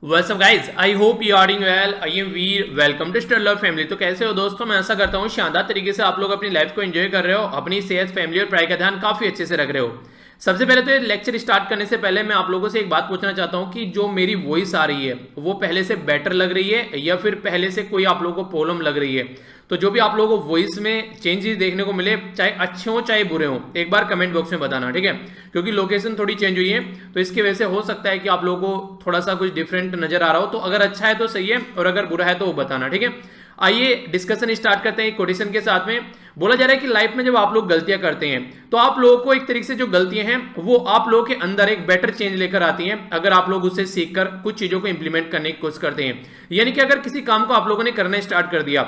Welcome guys, I hope you are doing well. I am Veer, welcome to Studler family. तो कैसे हो दोस्तों? मैं आशा करता हूँ शानदार तरीके से आप लोग अपनी लाइफ को एंजॉय कर रहे हो, अपनी सेहत, फैमिली और पढ़ाई का ध्यान काफी अच्छे से रख रहे हो। सबसे पहले तो ये लेक्चर स्टार्ट करने से पहले मैं आप लोगों से एक बात पूछना चाहता हूँ कि जो मेरी वॉइस आ रही है वो पहले से बेटर लग रही है या फिर पहले से कोई आप लोगों को प्रॉब्लम लग रही है। तो जो भी आप लोगों को वॉइस में चेंजेस देखने को मिले, चाहे अच्छे हो चाहे बुरे हो, एक बार कमेंट बॉक्स में बताना, ठीक है? क्योंकि लोकेशन थोड़ी चेंज हुई है तो इसकी वजह से हो सकता है कि आप लोगों को थोड़ा सा कुछ डिफरेंट नजर आ रहा हो। तो अगर अच्छा है तो सही है और अगर बुरा है तो वो बताना, ठीक है? आइए डिस्कशन स्टार्ट करते हैं कोटेशन के साथ में। बोला जा रहा है कि लाइफ में जब आप लोग गलतियां करते हैं तो आप लोगों को एक तरीके से जो गलतियां हैं वो आप लोगों के अंदर एक बेटर चेंज लेकर आती हैं अगर आप लोग उससे सीखकर कुछ चीजों को इंप्लीमेंट करने की कोशिश करते हैं। यानी कि अगर किसी काम को आप लोगों ने करना स्टार्ट कर दिया,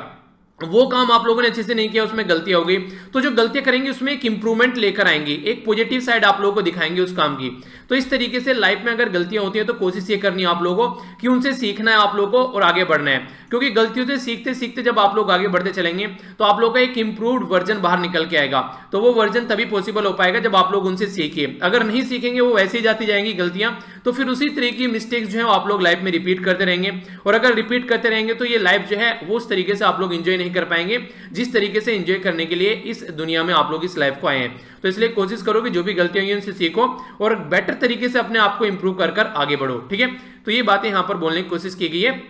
वो काम आप लोगों ने अच्छे से नहीं किया, उसमें गलतियां हो गई, तो जो गलतियां करेंगे उसमें एक इंप्रूवमेंट लेकर आएंगी, एक पॉजिटिव साइड आप लोगों को दिखाएंगे उस काम की। तो इस तरीके से लाइफ में अगर गलतियां होती हैं तो कोशिश ये करनी है आप लोगों को कि उनसे सीखना है आप लोगों को और आगे बढ़ना है। क्योंकि गलतियों से सीखते सीखते जब आप लोग आगे बढ़ते चलेंगे तो आप लोगों का एक इंप्रूव्ड वर्जन बाहर निकल के आएगा। तो वो वर्जन तभी पॉसिबल हो पाएगा जब आप लोग उनसे सीखिए। अगर नहीं सीखेंगे, वो वैसे ही जाती जाएंगी गलतियां, तो फिर उसी तरीके की मिस्टेक्स जो है आप लोग लाइफ में रिपीट करते रहेंगे। और अगर रिपीट करते रहेंगे तो ये लाइफ जो है वो उस तरीके से आप लोग इंजॉय नहीं कर पाएंगे जिस तरीके से एंजॉय करने के लिए इस दुनिया में आप लोग इस लाइफ को आए हैं। तो इसलिए कोशिश करो कि जो भी गलतियां हुई उनसे सीखो और बेटर तरीके से अपने आप को इंप्रूव कर कर आगे बढ़ो, ठीक है? तो ये बातें यहां पर बोलने की कोशिश की गई है।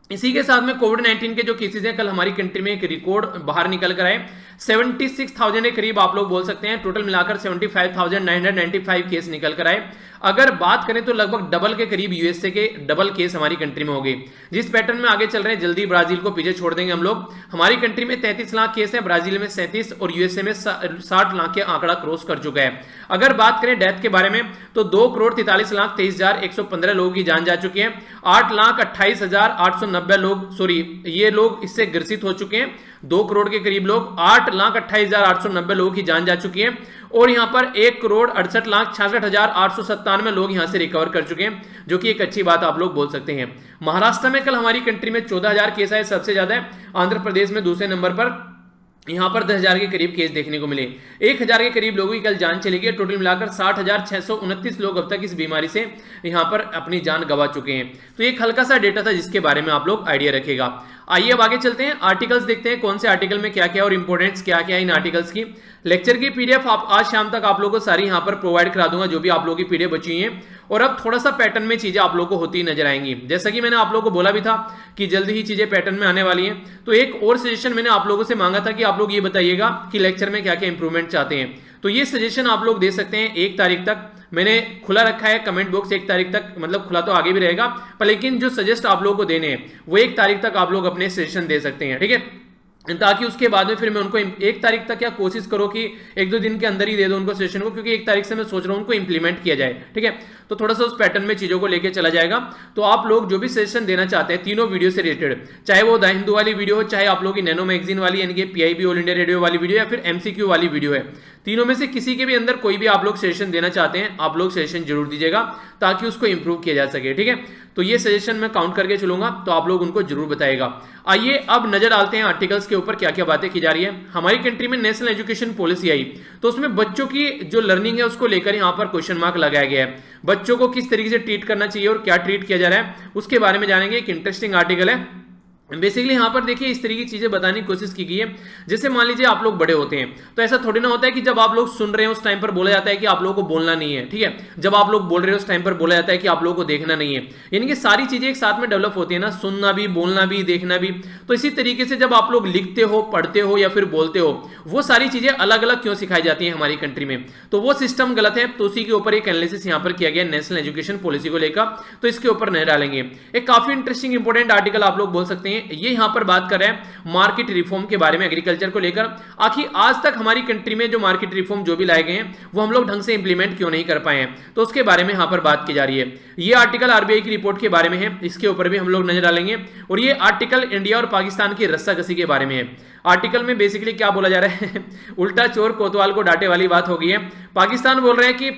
इसी के साथ में कोविड-19 के जो केसेस हैं, कल हमारी कंट्री में एक रिकॉर्ड बाहर निकल कर आए। 76,000 के करीब आप लोग बोल सकते हैं, टोटल मिलाकर 75,995 केस निकल कर आए। अगर बात करें तो लगभग डबल के करीब यूएसए के डबल केस हमारी कंट्री में हो गए। जिस पैटर्न में आगे चल रहे हैं, जल्दी ब्राजील को पीछे छोड़ देंगे हम लोग। हमारी कंट्री में 33 लाख केस है, ब्राजील में 37 और यूएसए में 60 लाख के आंकड़ा क्रॉस कर चुका है। अगर बात करें डेथ के बारे में तो 2,43,23,115 लोगों की जान जा चुकी है। 8,28,890 लोग, सॉरी, ये लोग इससे ग्रसित हो चुके हैं। 2 करोड़ के करीब लोग, 8,28,890 लोगों की जान जा चुकी है। और यहां पर 1,68,66,897 लोग यहां से रिकवर कर चुके हैं, जो कि एक अच्छी बात आप लोग बोल सकते हैं। महाराष्ट्र में कल हमारी कंट्री में 14,000 केस आए, सबसे ज्यादा है। आंध्र प्रदेश में दूसरे नंबर पर, यहां पर 10,000 के करीब केस देखने को मिले। 1,000 के करीब लोगों की कल जान चली गई। टोटल मिलाकर 60,629 लोग अब तक इस बीमारी से यहां पर अपनी जान गंवा चुके हैं। तो एक हल्का सा डेटा था जिसके बारे में आप लोग आइडिया रखेगा। आइए अब आगे चलते हैं, आर्टिकल्स देखते हैं कौन से आर्टिकल में क्या क्या और इंपोर्टेंट्स क्या क्या है इन आर्टिकल्स की। लेक्चर की पीडीएफ आप आज शाम तक आप लोगों को सारी यहां पर प्रोवाइड करा दूंगा, जो भी आप लोगों की पीडीएफ बची हुई है। और अब थोड़ा सा पैटर्न में चीजें आप लोगों को होती नजर आएंगी, जैसा कि मैंने आप लोगों को बोला भी था कि जल्दी ही चीजें पैटर्न में आने वाली हैं। तो एक और सजेशन मैंने आप लोगों से मांगा था कि आप लोग ये बताइएगा कि लेक्चर में क्या क्या इंप्रूवमेंट चाहते हैं। तो ये सजेशन आप लोग दे सकते हैं 1 तारीख तक। मैंने खुला रखा है कमेंट बॉक्स 1 तारीख तक, मतलब खुला तो आगे भी रहेगा पर लेकिन जो सजेस्ट आप लोगों को देने हैं वो 1 तारीख तक आप लोग अपने सजेशन दे सकते हैं, ठीक है? ताकि उसके बाद में फिर मैं उनको 1 तारीख तक, या कोशिश करो कि 1-2 दिन के अंदर ही दे दो उनको सेशन को, क्योंकि 1 तारीख से मैं सोच रहा हूं उनको इंप्लीमेंट किया जाए, ठीक है? तो थोड़ा सा उस पैटर्न में चीजों को लेके चला जाएगा। तो आप लोग जो भी सेशन देना चाहते हैं तीनों वीडियो से रिलेटेड, चाहे वो द हिंदू वाली वीडियो हो, चाहे आप लोग की नैनो मैगजीन वाली यानी कि पीआईबी ऑल इंडिया रेडियो वाली वीडियो, या फिर एमसीक्यू वाली वीडियो है, तीनों में से किसी के भी अंदर कोई भी आप लोग सेशन देना चाहते हैं, आप लोग सेशन जरूर दीजिएगा ताकि उसको इंप्रूव किया जा सके, ठीक है? तो ये सजेशन मैं काउंट करके चलूंगा, तो आप लोग उनको जरूर बताएगा। आइए अब नजर डालते हैं आर्टिकल्स के ऊपर क्या क्या बातें की जा रही है। हमारी कंट्री में नेशनल एजुकेशन पॉलिसी आई, तो उसमें बच्चों की जो लर्निंग है उसको लेकर यहां पर क्वेश्चन मार्क लगाया गया है। बच्चों को किस तरीके से ट्रीट करना चाहिए और क्या ट्रीट किया जा रहा है उसके बारे में जानेंगे। एक इंटरेस्टिंग आर्टिकल है। बेसिकली यहां पर देखिए इस तरीके की चीजें बताने की कोशिश की गई है। जैसे मान लीजिए आप लोग बड़े होते हैं तो ऐसा थोड़ी ना होता है कि जब आप लोग सुन रहे हैं उस टाइम पर बोला जाता है कि आप लोगों को बोलना नहीं है, ठीक है? जब आप लोग बोल रहे हो उस टाइम पर बोला जाता है कि आप लोगों को देखना नहीं है। यानी कि सारी चीजें एक साथ में डेवलप होती है ना, सुनना भी, बोलना भी, देखना भी। तो इसी तरीके से जब आप लोग लिखते हो, पढ़ते हो या फिर बोलते हो, वो सारी चीजें अलग अलग क्यों सिखाई जाती है हमारी कंट्री में? तो वो सिस्टम गलत है। तो उसी के ऊपर एक एनालिसिस यहां पर किया गया नेशनल एजुकेशन पॉलिसी को लेकर, तो इसके ऊपर नजर डालेंगे। एक काफी इंटरेस्टिंग इंपॉर्टेंट आर्टिकल आप लोग बोल सकते हैं। ये यहां पर बात कर रहे हैं मार्केट रिफॉर्म के बारे में, एग्रीकल्चर को लेकर। आखिर आज तक हमारी कंट्री में जो मार्केट रिफॉर्म जो भी लाए गए हैं वो हम लोग ढंग से इंप्लीमेंट क्यों नहीं कर पाए हैं, तो उसके बारे में यहां पर बात की जा रही है। ये आर्टिकल आरबीआई की रिपोर्ट के बारे में है, इसके ऊपर भी हम लोग नजर डालेंगे। और ये आर्टिकल इंडिया और पाकिस्तान की रस्साकसी के बारे में है। आर्टिकल में बेसिकली क्या बोला जा रहा है उल्टा चोर कोतवाल को डांटे वाली बात हो गई है। पाकिस्तान बोल रहे हैं कि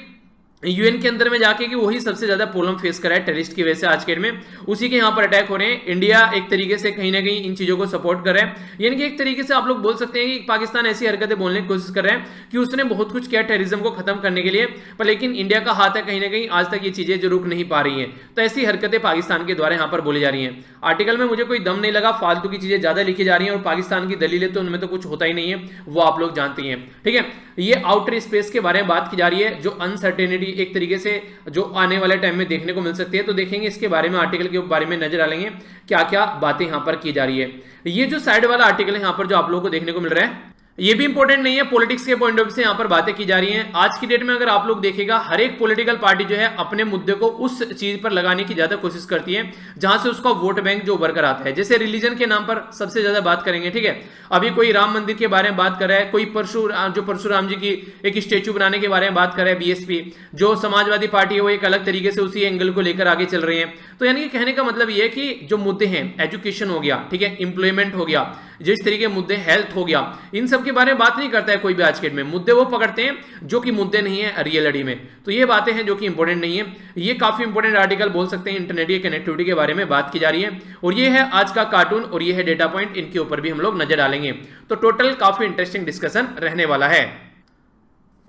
यूएन के अंदर में जाके कि वही सबसे ज्यादा प्रॉब्लम फेस कर रहा है टेररिस्ट की वजह से आज के डेट में, उसी के यहाँ पर अटैक हो रहे हैं। इंडिया एक तरीके से कहीं ना कहीं इन चीजों को सपोर्ट कर रहा है, यानी कि एक तरीके से आप लोग बोल सकते हैं कि पाकिस्तान ऐसी हरकतें बोलने की कोशिश कर रहा है कि उसने बहुत कुछ किया टेररिज्म को खत्म करने के लिए, पर लेकिन इंडिया का हाथ है कहीं ना कहीं, आज तक ये चीजें जो रुक नहीं पा रही हैं। तो ऐसी हरकतें पाकिस्तान के द्वारा यहाँ पर बोली जा रही हैं। आर्टिकल में मुझे कोई दम नहीं लगा, फालतू की चीजें ज्यादा लिखी जा रही हैं और पाकिस्तान की दलीलें तो उनमें तो कुछ होता ही नहीं है, वो आप लोग जानती हैं। ठीक है, ये आउटर स्पेस के बारे में बात की जा रही है, जो अनसर्टेनिटी एक तरीके से जो आने वाले टाइम में देखने को मिल सकती है। तो देखेंगे इसके बारे में, आर्टिकल के बारे में नजर डालेंगे क्या क्या बातें यहां पर की जा रही है। ये जो साइड वाला आर्टिकल है यहां पर जो आप लोगों को देखने को मिल रहा है, ये भी इंपॉर्टेंट नहीं है, पॉलिटिक्स के पॉइंट ऑफ व्यू से यहां पर बातें की जा रही हैं। आज की डेट में अगर आप लोग देखेगा, हर एक पॉलिटिकल पार्टी जो है अपने मुद्दे को उस चीज पर लगाने की ज्यादा कोशिश करती है जहां से उसका वोट बैंक जो उभर कर आता है। जैसे रिलीजन के नाम पर सबसे ज्यादा बात करेंगे, ठीक है, अभी कोई राम मंदिर के बारे में बात कर रहा है, कोई परशुराम जी की एक स्टेचू बनाने के बारे में बात कर रहा है बीएसपी, जो समाजवादी पार्टी है वो एक अलग तरीके से उसी एंगल को लेकर आगे चल रहे हैं। तो यानी कि कहने का मतलब ये है कि जो मुद्दे हैं, एजुकेशन हो गया, ठीक है, इंप्लॉयमेंट हो गया, जिस तरीके के मुद्दे, हेल्थ हो गया, इन सब के बारे में बात नहीं करता है कोई भी आज के डेट में। मुद्दे वो पकड़ते हैं जो कि मुद्दे नहीं है रियलिटी में। तो ये बातें हैं जो कि इंपॉर्टेंट नहीं है। ये काफी इंपॉर्टेंट आर्टिकल बोल सकते हैं, इंटरनेट की कनेक्टिविटी के बारे में बात की जा रही है। और ये है आज का कार्टून और ये है डेटा पॉइंट, इनके ऊपर भी हम लोग नजर डालेंगे। तो टोटल काफी इंटरेस्टिंग डिस्कशन रहने वाला है।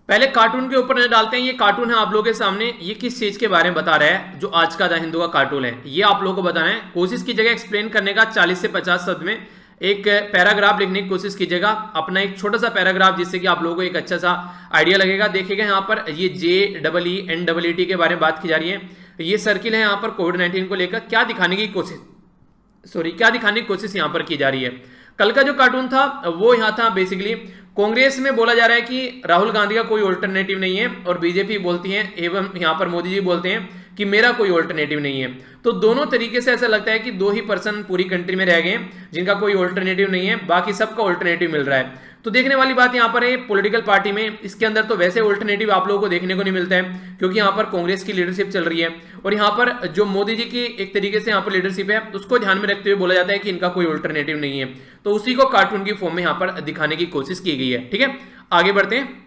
पहले कार्टून के ऊपर नजर डालते हैं। ये कार्टून है आप लोगों के सामने, ये किस चीज के बारे में बता रहा है, जो आज का द हिंदू का कार्टून है, ये आप लोगों को बताना है। कोशिश कीजिएगा एक्सप्लेन करने का 40 से 50 शब्द में एक पैराग्राफ लिखने की कोशिश कीजिएगा, अपना एक छोटा सा पैराग्राफ, जिससे कि आप लोगों को एक अच्छा सा आइडिया लगेगा। देखिएगा यहाँ पर ये JEENEET के बारे में बात की जा रही है। ये सर्किल है यहाँ पर कोविड-19 को लेकर क्या दिखाने की कोशिश यहाँ पर की जा रही है। कल का जो कार्टून था वो यहाँ था बेसिकली, कांग्रेस में बोला जा रहा है कि राहुल गांधी का कोई ऑल्टरनेटिव नहीं है, और बीजेपी बोलती है एवं यहाँ पर मोदी जी बोलते हैं कि मेरा कोई ऑल्टरनेटिव नहीं है। तो दोनों तरीके से ऐसा लगता है कि दो ही पर्सन पूरी कंट्री में रह गए जिनका कोई ऑल्टरनेटिव नहीं है, बाकी सबका ऑल्टरनेटिव मिल रहा है। तो देखने वाली बात यहाँ पर है पॉलिटिकल पार्टी में, इसके अंदर तो वैसे ऑल्टरनेटिव आप लोगों को देखने को नहीं मिलता है, क्योंकि यहाँ पर कांग्रेस की लीडरशिप चल रही है, और यहाँ पर जो मोदी जी की एक तरीके से यहाँ पर लीडरशिप है उसको ध्यान में रखते हुए बोला जाता है कि इनका कोई ऑल्टरनेटिव नहीं है। तो उसी को कार्टून की फॉर्म में यहाँ पर दिखाने की कोशिश की गई है। ठीक है, आगे बढ़ते हैं,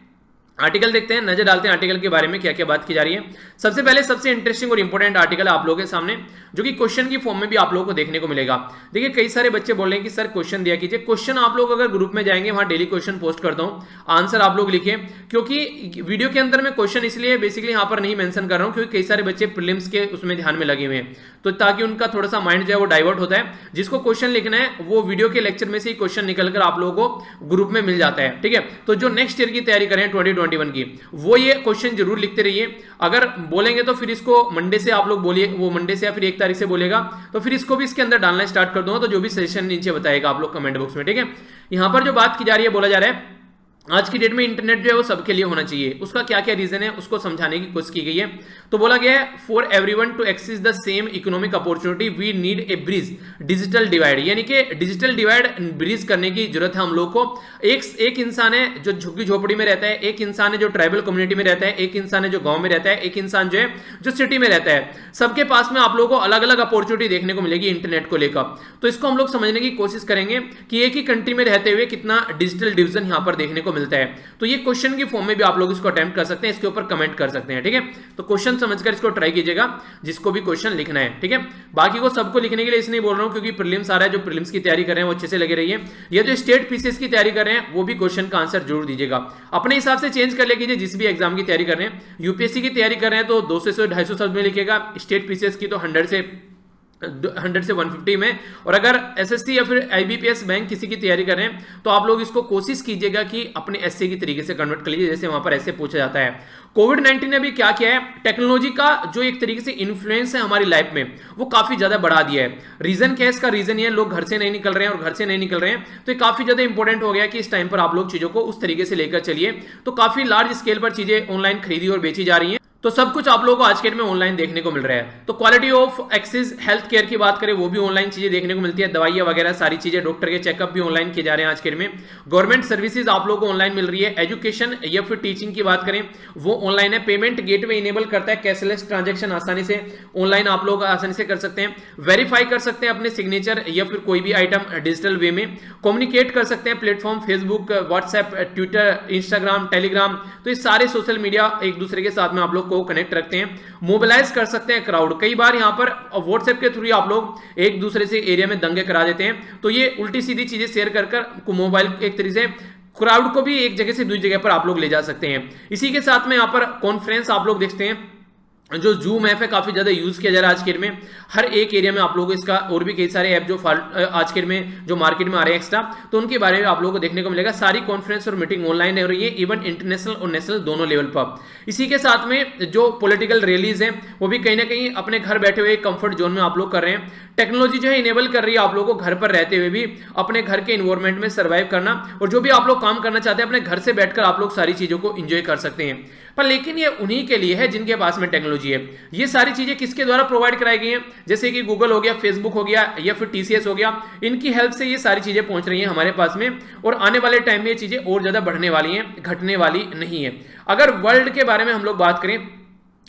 आर्टिकल देखते हैं, नजर डालते हैं आर्टिकल के बारे में क्या क्या बात की जा रही है। सबसे पहले सबसे इंटरेस्टिंग और इंपॉर्टेंट आर्टिकल आप लोगों के सामने, जो कि क्वेश्चन की फॉर्म में भी आप लोगों को देखने को मिलेगा। देखिए कई सारे बच्चे बोल रहे हैं कि सर क्वेश्चन दिया कीजिए। क्वेश्चन आप लोग अगर ग्रुप में जाएंगे, वहां डेली क्वेश्चन पोस्ट करता हूं, आंसर आप लोग लिखिए, क्योंकि वीडियो के अंदर में क्वेश्चन इसलिए बेसिकली यहाँ पर नहीं मेंशन कर रहा हूँ क्योंकि कई सारे बच्चे प्रीलिम्स के उसमें ध्यान में लगे हुए हैं, तो ताकि उनका थोड़ा सा माइंड जो है वो डाइवर्ट होता है। जिसको क्वेश्चन लिखना है वो वीडियो के लेक्चर में से ही क्वेश्चन निकलकर आप लोगों को ग्रुप में मिल जाता है। ठीक है, तो जो नेक्स्ट ईयर की तैयारी करें 2021 की, वो ये क्वेश्चन जरूर लिखते रहिए। अगर बोलेंगे तो फिर इसको मंडे से आप लोग बोलिए, वो मंडे से या फिर 1 तारीख से बोलेगा तो फिर इसको भी इसके अंदर डालना स्टार्ट कर दूंगा। तो जो भी सजेशन नीचे बताएगा आप लोग कमेंट बॉक्स में। ठीक है, यहां पर जो बात की जा रही है, बोला जा रहा है आज की डेट में इंटरनेट जो है वो सबके लिए होना चाहिए। उसका क्या क्या रीजन है उसको समझाने की कोशिश की गई है। तो बोला गया है for everyone to access the same economic opportunity we need a bridge digital divide, यानी कि डिजिटल डिवाइड ब्रिज करने की जरूरत है हम लोग को। एक इंसान है जो झुग्गी झोपड़ी में रहता है, एक इंसान है जो ट्राइबल कम्युनिटी में रहता है, एक इंसान है जो गांव में रहता है, एक इंसान जो है जो सिटी में रहता है। सबके पास में आप लोगों को अलग अलग अपॉर्चुनिटी देखने को मिलेगी इंटरनेट को लेकर। तो इसको हम लोग समझने की कोशिश करेंगे कि एक ही कंट्री में रहते हुए कितना डिजिटल डिवीजन यहां पर देखने को मिलता है। तो ये क्वेश्चन की फॉर्म में भी आप लोग इसको अटेम्प्ट कर सकते हैं, इसके ऊपर कमेंट कर सकते हैं। ठीक है, तो क्वेश्चन समझकर इसको ट्राई कीजिएगा जिसको भी क्वेश्चन लिखना है। ठीक है, बाकी को सबको लिखने के लिए इसलिए बोल रहा हूं क्योंकि प्रीलिम्स आ रहा है, जो प्रीलिम्स की तैयारी कर रहे हैं वो अच्छे से लगे रहिए। ये जो स्टेट पीसीएस की तैयारी कर रहे हैं वो भी क्वेश्चन का आंसर जरूर दीजिएगा, अपने हिसाब से चेंज कर ले कीजिए। जिस भी एग्जाम की तैयारी कर रहे हैं, यूपीएससी की तैयारी कर रहे हैं तो 200 से 250 शब्द में लिखेगा, स्टेट पीसीएस की तो 100 से 150 में, और अगर एसएससी या फिर आईबीपीएस बैंक किसी की तैयारी कर रहे हैं तो आप लोग इसको कोशिश कीजिएगा कि अपने एसए की तरीके से कन्वर्ट कर लीजिए, जैसे वहां पर ऐसे पूछा जाता है। कोविड-19 ने भी क्या किया है, टेक्नोलॉजी का जो एक तरीके से इन्फ्लुएंस है हमारी लाइफ में वो काफी ज्यादा बढ़ा दिया है। रीजन क्या है इसका, रीजन ये लोग घर से नहीं निकल रहे हैं, और घर से नहीं निकल रहे हैं तो ये काफी ज्यादा इंपॉर्टेंट हो गया कि इस टाइम पर आप लोग चीजों को उस तरीके से लेकर चलिए। तो काफी लार्ज स्केल पर चीजें ऑनलाइन खरीदी और बेची जा रही है, तो सब कुछ आप लोगों को आज के डेट में ऑनलाइन देखने को मिल रहा है। तो quality of access health care की बात करें, वो भी ऑनलाइन चीजें देखने को मिलती है, दवाइयां वगैरह सारी चीजें, डॉक्टर के चेकअप भी ऑनलाइन किए जा रहे हैं आज के डेट में। गवर्नमेंट सर्विसेज आप लोगों को ऑनलाइन मिल रही है। एजुकेशन या फिर टीचिंग की बात करें वो ऑनलाइन है। पेमेंट गेटवे इनेबल करता है, कैशलेस ट्रांजेक्शन आसानी से ऑनलाइन आप लोग आसानी से कर सकते हैं। वेरीफाई कर सकते हैं अपने सिग्नेचर या फिर कोई भी आइटम डिजिटल वे में। कम्युनिकेट कर सकते हैं platform Facebook, WhatsApp, Twitter, Instagram, Telegram, तो ये सारे सोशल मीडिया एक दूसरे के साथ में आप लोग लोग को कनेक्ट रखते हैं, मोबिलाइज कर सकते हैं क्राउड। कई बार यहाँ पर व्हाट्सएप के थ्रू आप लोग एक दूसरे से एरिया में दंगे करा देते हैं, तो ये उल्टी सीधी चीजें शेयर कर मोबाइल एक तरीके से क्राउड को भी एक जगह से दूसरी जगह पर आप लोग ले जा सकते हैं। इसी के साथ में यहाँ पर कॉन्फ्रेंस आप लोग देखते हैं, जो जूम ऐप है काफी ज्यादा यूज किया जा रहा है आज के डेट में, हर एक एरिया में आप लोगों को इसका, और भी कई सारे ऐप जो आज के डेट में जो मार्केट में आ रहे हैं एक्स्ट्रा, तो उनके बारे में आप लोगों को देखने को मिलेगा। सारी कॉन्फ्रेंस और मीटिंग ऑनलाइन हो रही है, इवन इंटरनेशनल और नेशनल दोनों लेवल पर। इसी के साथ में जो पॉलिटिकल रैलीज हैं वो भी कहीं ना कहीं अपने घर बैठे हुए कंफर्ट जोन में आप लोग कर रहे हैं। टेक्नोलॉजी जो है इनेबल कर रही है आप लोगों को घर पर रहते हुए भी अपने घर के इन्वायरमेंट में सर्वाइव करना, और जो भी आप लोग काम करना चाहते हैं अपने घर से बैठकर आप लोग सारी चीजों को एंजॉय कर सकते हैं। पर लेकिन ये उन्हीं के लिए है जिनके पास में टेक्नोलॉजी है। ये सारी चीजें किसके द्वारा प्रोवाइड कराई गई हैं, जैसे कि गूगल हो गया, फेसबुक हो गया, या फिर टीसीएस हो गया, इनकी हेल्प से ये सारी चीजें पहुंच रही हैं हमारे पास में, और आने वाले टाइम में ये चीजें और ज्यादा बढ़ने वाली हैं, घटने वाली नहीं है। अगर वर्ल्ड के बारे में हम लोग बात करें,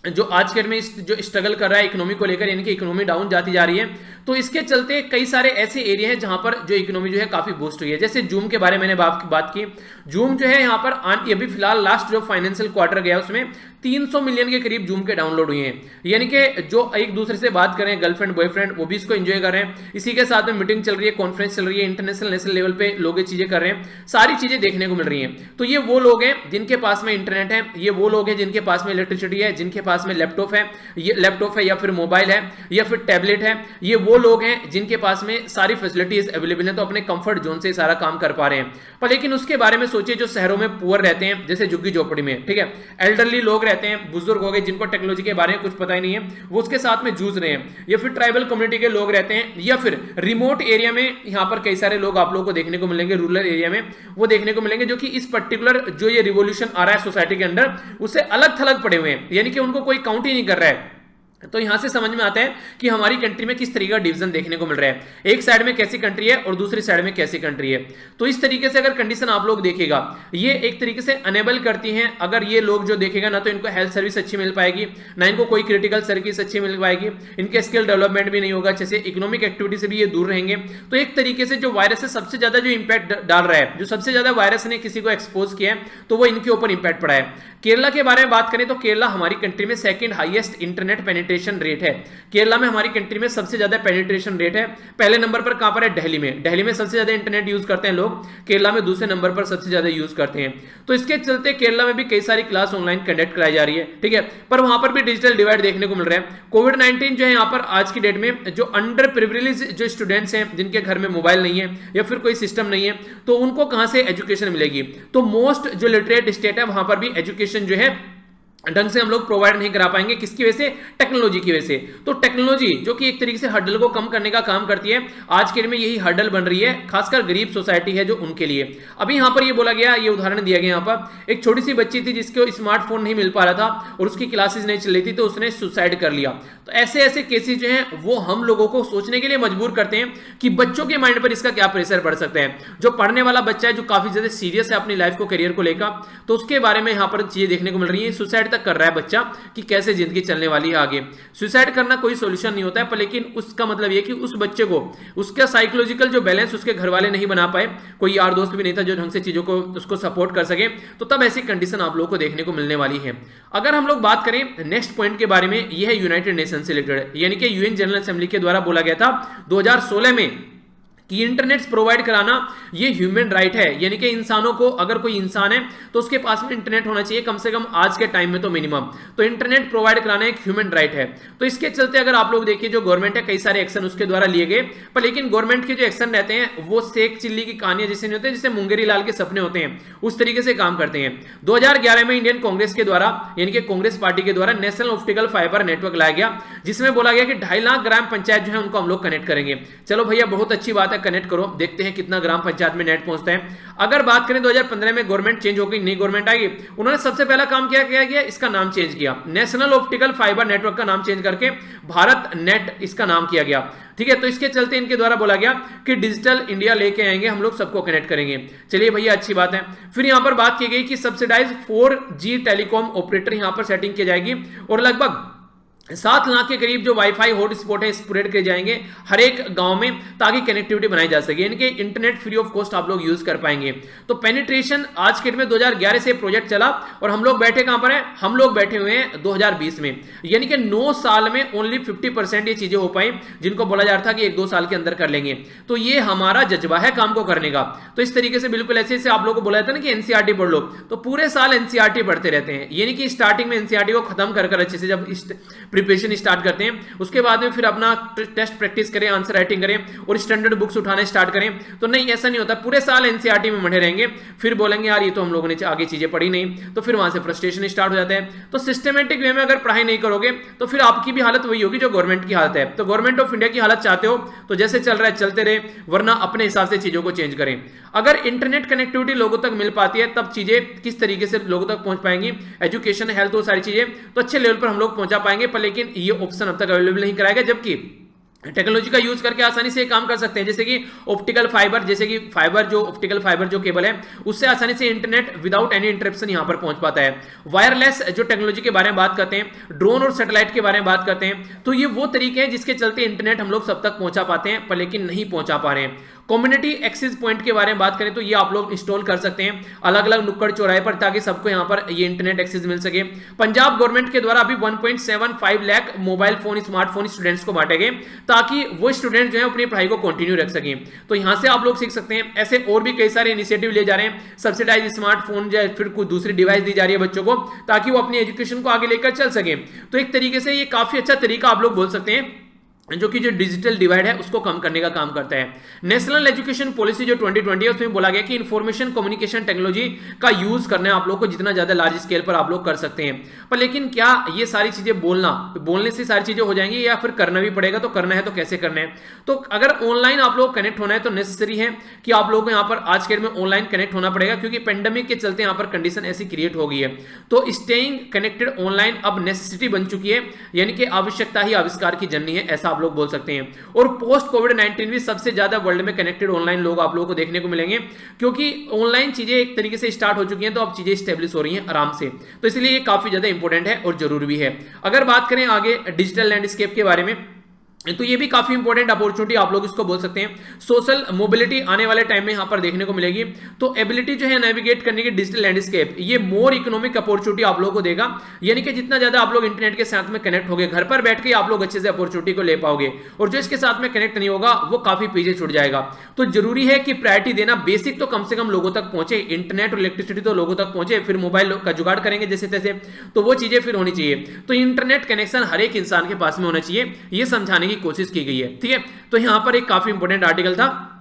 जो आज के में जो स्ट्रगल कर रहा है इकोनॉमी को लेकर, यानी कि इकोनॉमी डाउन जाती जा रही है, तो इसके चलते कई सारे ऐसे एरिया हैं जहां पर जो इकोनॉमी जो है काफी बूस्ट हुई है। जैसे जूम के बारे में मैंने बात की, जूम जो है यहाँ पर अभी फिलहाल लास्ट जो फाइनेंशियल क्वार्टर गया उसमें 300 मिलियन के करीब जूम के डाउनलोड हुए हैं, यानी कि जो एक दूसरे से बात कर रहे हैं, गर्लफ्रेंड बॉयफ्रेंड, वो भी इसको एंजॉय कर रहे हैं। इसी के साथ में मीटिंग चल रही है, कॉन्फ्रेंस चल रही है, इंटरनेशनल नेशनल लेवल पे लोग ये चीजें कर रहे हैं, सारी चीजें देखने को मिल रही हैं। तो ये वो लोग हैं जिनके पास में इंटरनेट है, ये वो लोग हैं जिनके पास में इलेक्ट्रिसिटी है, जिनके पास में लैपटॉप है, ये लैपटॉप है या फिर मोबाइल है या फिर टैबलेट है, ये वो लोग हैं जिनके पास में सारी फैसिलिटीज अवेलेबल है, तो अपने कंफर्ट जोन से सारा काम कर पा रहे हैं। पर लेकिन उसके बारे में सोचिए जो शहरों में पुअर रहते हैं, जैसे झुग्गी झोपड़ी में, ठीक है, एल्डरली लोग रहते हैं, बुजुर्ग हो गए जिनको टेक्नोलॉजी के बारे में कुछ पता ही नहीं है, वो उसके साथ में जूझ रहे हैं, या फिर ट्राइबल कम्युनिटी के लोग रहते हैं, या फिर रिमोट एरिया में यहाँ पर कई सारे लोग आप लोगों को देखने को मिलेंगे, रूरल एरिया में वो देखने को मिलेंगे, जो कि इस पर्टिकुलर जो ये रिवॉल्यूशन आ रहा है सोसाइटी के अंदर उससे अलग थलग पड़े हुए हैं, यानी कि उनको कोई काउंट ही नहीं कर रहा है। तो यहां से समझ में आता है कि हमारी कंट्री में किस तरीके का डिवीजन देखने को मिल रहा है, एक साइड में कैसी कंट्री है और दूसरी साइड में कैसी कंट्री है। तो इस तरीके से अगर कंडीशन आप लोग देखेगा, ये एक तरीके से अनेबल करती हैं, अगर ये लोग जो देखेगा ना तो इनको हेल्थ सर्विस अच्छी मिल पाएगी, ना इनको कोई क्रिटिकल सर्विस अच्छी मिल पाएगी, इनके स्किल डेवलपमेंट भी नहीं होगा अच्छे से, इकोनॉमिक एक्टिविटी से भी ये दूर रहेंगे। तो एक तरीके से जो वायरस है सबसे ज्यादा जो इंपैक्ट डाल रहा है, जो सबसे ज्यादा वायरस ने किसी को एक्सपोज किया है, तो वो इनके ऊपर इंपैक्ट पड़ा है। केरला के बारे में बात करें तो केरला हमारी कंट्री में second highest internet penetration rate है। केरला में हमारी कंट्री में सबसे ज्यादा पेनिट्रेशन रेट है। पहले नंबर पर कहां पर है, दिल्ली में। दिल्ली में सबसे ज्यादा इंटरनेट यूज करते हैं लोग, केरला में दूसरे नंबर पर सबसे ज्यादा यूज करते हैं। तो इसके चलते केरला में भी कई सारी क्लास ऑनलाइन कंडक्ट कराई जा रही है, ठीक है, पर वहां पर भी डिजिटल डिवाइड देखने को मिल रहा है। कोविड-19 जो है यहाँ पर आज की डेट में जो अंडर प्रिविलेज जो स्टूडेंट्स हैं, जिनके घर में मोबाइल नहीं है या फिर कोई सिस्टम नहीं है, तो उनको कहां से एजुकेशन मिलेगी। तो मोस्ट जो लिटरेट स्टेट है वहां पर भी एजुकेशन जो है ढंग से हम लोग प्रोवाइड नहीं करा पाएंगे, किसकी वजह से, टेक्नोलॉजी की वजह से। तो टेक्नोलॉजी जो कि एक तरीके से हर्डल को कम करने का काम करती है, आज के दिन में यही हर्डल बन रही है, खासकर गरीब सोसाइटी है जो उनके लिए। अभी यहां पर ये बोला गया, ये उदाहरण दिया गया, यहां पर एक छोटी सी बच्ची थी जिसको स्मार्टफोन नहीं मिल पा रहा था और उसकी क्लासेस नहीं चल रही थी, तो उसने सुसाइड कर लिया। तो ऐसे ऐसे केसेस जो हैं वो हम लोगों को सोचने के लिए मजबूर करते हैं कि बच्चों के माइंड पर इसका क्या प्रेशर पड़ सकता है। जो पढ़ने वाला बच्चा है, जो काफी ज्यादा सीरियस है अपनी लाइफ को, करियर को लेकर, तो उसके बारे में यहाँ पर चीजें देखने को मिल रही है। सुसाइड तक कर रहा है बच्चा कि कैसे जिंदगी चलने वाली है आगे। सुसाइड करना कोई सॉल्यूशन नहीं होता है, पर लेकिन उसका मतलब यह कि उस बच्चे को उसका साइकोलॉजिकल जो बैलेंस उसके घर वाले नहीं बना पाए, कोई यार दोस्त भी नहीं था जो ढंग से चीजों को उसको सपोर्ट कर सके, तो तब ऐसी कंडीशन आप लोगों को देखने को मिलने वाली है। अगर हम लोग बात करें नेक्स्ट पॉइंट के बारे में, यह है यूनाइटेड नेशन से रिलेटेड, यानी कि यूएन जनरल असेंबली के द्वारा बोला गया था 2016 में कि इंटरनेट प्रोवाइड कराना ये ह्यूमन राइट है, यानी कि इंसानों को, अगर कोई इंसान है तो उसके पास में इंटरनेट होना चाहिए कम से कम आज के टाइम में तो मिनिमम। तो इंटरनेट प्रोवाइड कराना एक ह्यूमन राइट है। तो इसके चलते अगर आप लोग देखिए जो गवर्नमेंट है, कई सारे एक्शन उसके द्वारा लिए गए, पर लेकिन गवर्नमेंट के जो एक्शन रहते हैं वो शेख चिल्ली की कहानियां जैसे नहीं होते, जिससे मुंगेरी लाल के सपने होते हैं, उस तरीके से काम करते हैं। 2011 में इंडियन कांग्रेस के द्वारा, यानी कि कांग्रेस पार्टी के द्वारा नेशनल ऑप्टिकल फाइबर नेटवर्क लाया गया, जिसमें बोला गया कि 2.5 लाख ग्राम पंचायत जो है उनको हम लोग कनेक्ट करेंगे। चलो भैया बहुत अच्छी बात है, कनेक्ट करो, देखते हैं कितना ग्राम पंचायत में नेट पहुंचता है। अगर बात करें 2015 में गवर्नमेंट चेंज हो गई, नई गवर्नमेंट आई, उन्होंने सबसे पहला काम क्या किया, इसका नाम चेंज किया, नेशनल ऑप्टिकल फाइबर नेटवर्क का नाम चेंज करके भारत नेट इसका नाम किया गया, ठीक है। तो इसके चलते इनके द्वारा बोला गया कि डिजिटल इंडिया लेके आएंगे, हम लोग सबको कनेक्ट करेंगे। चलिए भैया अच्छी बात है। फिर यहां पर बात की गई कि सब्सिडाइज 4G टेलीकॉम ऑपरेटर यहां पर सेटिंग की जाएगी और लगभग 7 लाख के करीब जो वाईफाई हॉटस्पॉट है स्प्रेड किए जाएंगे हर एक गांव में, ताकि कनेक्टिविटी बनाई जा सके, यानी कि इंटरनेट फ्री ऑफ कॉस्ट आप लोग यूज कर पाएंगे। तो पेनिट्रेशन आज के डेट में 2011 से प्रोजेक्ट चला और हम लोग बैठे कहां पर हैं, हम लोग बैठे हुए हैं 2020 में, यानी कि 9 साल में ओनली 50% ये चीजें हो पाई जिनको बोला जा रहा था कि 1-2 साल के अंदर कर लेंगे। तो ये हमारा जज्बा है काम को करने का। तो इस तरीके से बिल्कुल ऐसे आप लोगों को बोला जाता है ना कि एनसीईआरटी पढ़ लो, तो पूरे साल एनसीईआरटी पढ़ते रहते हैं, यानी कि स्टार्टिंग में एनसीईआरटी को खत्म कर अच्छे से जब प्रिपरेशन स्टार्ट करते हैं, उसके बाद में फिर अपना टेस्ट प्रैक्टिस करें, आंसर राइटिंग करें और स्टैंडर्ड बुक्स उठाने स्टार्ट करें। तो नहीं, ऐसा नहीं होता, पूरे साल एनसीईआरटी में मठे रहेंगे, फिर बोलेंगे यार ये तो हम लोगों ने आगे चीजें पढ़ी नहीं, तो फिर वहां से फ्रस्ट्रेशन स्टार्ट हो जाता है। तो सिस्टमेटिक वे में अगर पढ़ाई नहीं करोगे तो फिर आपकी भी हालत वही होगी जो गवर्नमेंट की हालत है। तो गवर्नमेंट ऑफ इंडिया की हालत चाहते हो तो जैसे चल रहा है चलते रहे, वरना अपने हिसाब से चीजों को चेंज करें। अगर इंटरनेट कनेक्टिविटी लोगों तक मिल पाती है तब चीजें किस तरीके से लोगों तक पहुंच पाएंगी, एजुकेशन, हेल्थ, वो सारी चीजें तो अच्छे लेवल पर हम लोग पहुंचा पाएंगे। पर लेकिन ये ऑप्शन अब तक अवेलेबल नहीं कराएगा, जबकि टेक्नोलॉजी का यूज करके आसानी से काम कर सकते हैं, जैसे कि ऑप्टिकल फाइबर, जैसे कि ऑप्टिकल फाइबर जो केबल है उससे आसानी से इंटरनेट विदाउट एनी इंटरप्शन यहां पर पहुंच पाता है। वायरलेस जो टेक्नोलॉजी के बारे में बात करते हैं, ड्रोन और सैटेलाइट के बारे में बात करते हैं, तो ये वो तरीके हैं जिसके चलते इंटरनेट हम लोग सब तक पहुंचा पाते हैं, पर लेकिन नहीं पहुंचा पा रहे हैं। कम्युनिटी एक्सेस पॉइंट के बारे में बात करें तो ये आप लोग इंस्टॉल कर सकते हैं अलग अलग नुक्कड़ चौराहे पर, ताकि सबको यहां पर ये इंटरनेट एक्सेस मिल सके। पंजाब गवर्नमेंट के द्वारा अभी 1.75 lakh mobile phone, smartphone students को बांटे गए, ताकि वो स्टूडेंट जो है अपनी पढ़ाई को कंटिन्यू रख सकें। तो यहां से आप लोग सीख सकते हैं। ऐसे और भी कई सारे इनिशिएटिव ले जा रहे हैं, सब्सिडाइज स्मार्टफोन या फिर कोई दूसरी डिवाइस दी जा रही है बच्चों को, ताकि वो अपनी एजुकेशन को आगे लेकर चल सके। तो एक तरीके से ये काफी अच्छा तरीका आप लोग बोल सकते हैं, जो कि जो डिजिटल डिवाइड है उसको कम करने का काम करता है। नेशनल एजुकेशन पॉलिसी जो 2020 है उसमें बोला गया कि इंफॉर्मेशन कम्युनिकेशन टेक्नोलॉजी का यूज करना है आप लोग को जितना ज्यादा लार्ज स्केल पर आप लोग कर सकते हैं। पर लेकिन क्या ये सारी चीजें बोलने से सारी चीजें हो जाएंगी या फिर करना भी पड़ेगा? तो करना है तो कैसे करना है? तो अगर ऑनलाइन आप लोग कनेक्ट होना है तो नेसेसरी है कि आप लोगों को यहाँ पर आज के डेट में ऑनलाइन कनेक्ट होना पड़ेगा, क्योंकि पेंडेमिक के चलते यहाँ पर कंडीशन ऐसी क्रिएट हो गई है। तो स्टेइंग कनेक्टेड ऑनलाइन अब नेसेसिटी बन चुकी है, यानी कि आवश्यकता ही आविष्कार की जननी है, ऐसा आप लोग बोल सकते हैं। और पोस्ट कोविड-19 भी सबसे ज्यादा वर्ल्ड में कनेक्टेड ऑनलाइन लोग आप लोगों को देखने को मिलेंगे, क्योंकि ऑनलाइन चीजें एक तरीके से स्टार्ट हो चुकी हैं, तो अब चीजें स्टेब्लिश हो रही हैं आराम से। तो इसलिए ये काफी ज्यादा इंपॉर्टेंट है और जरूरी भी है। अगर बात करें आगे डिजिटल लैंडस्केप के बारे में, तो ये भी काफी इंपॉर्टेंट अपॉर्चुनिटी आप लोग इसको बोल सकते हैं। सोशल मोबिलिटी आने वाले टाइम में यहां पर देखने को मिलेगी, तो एबिलिटी जो है नेविगेट करने की डिजिटल लैंडस्केप, ये मोर इकोनॉमिक अपॉर्चुनिटी आप लोगों को देगा, यानी कि जितना ज्यादा आप लोग इंटरनेट के साथ में कनेक्ट होगे, घर पर बैठ के आप लोग अच्छे से अपॉर्चुनिटी को ले पाओगे, और जो इसके साथ में कनेक्ट नहीं होगा वो काफी पीछे छूट जाएगा। तो जरूरी है कि प्रायोरिटी देना, बेसिक तो कम से कम लोगों तक पहुंचे, इंटरनेट और इलेक्ट्रिसिटी तो लोगों तक पहुंचे, फिर मोबाइल का जुगाड़ करेंगे जैसे तैसे, तो वो चीजें फिर होनी चाहिए। तो इंटरनेट कनेक्शन हर एक इंसान के पास में होना चाहिए, ये समझाने की कोशिश की गई है। ठीक है, तो यहां पर एक काफी इंपॉर्टेंट आर्टिकल था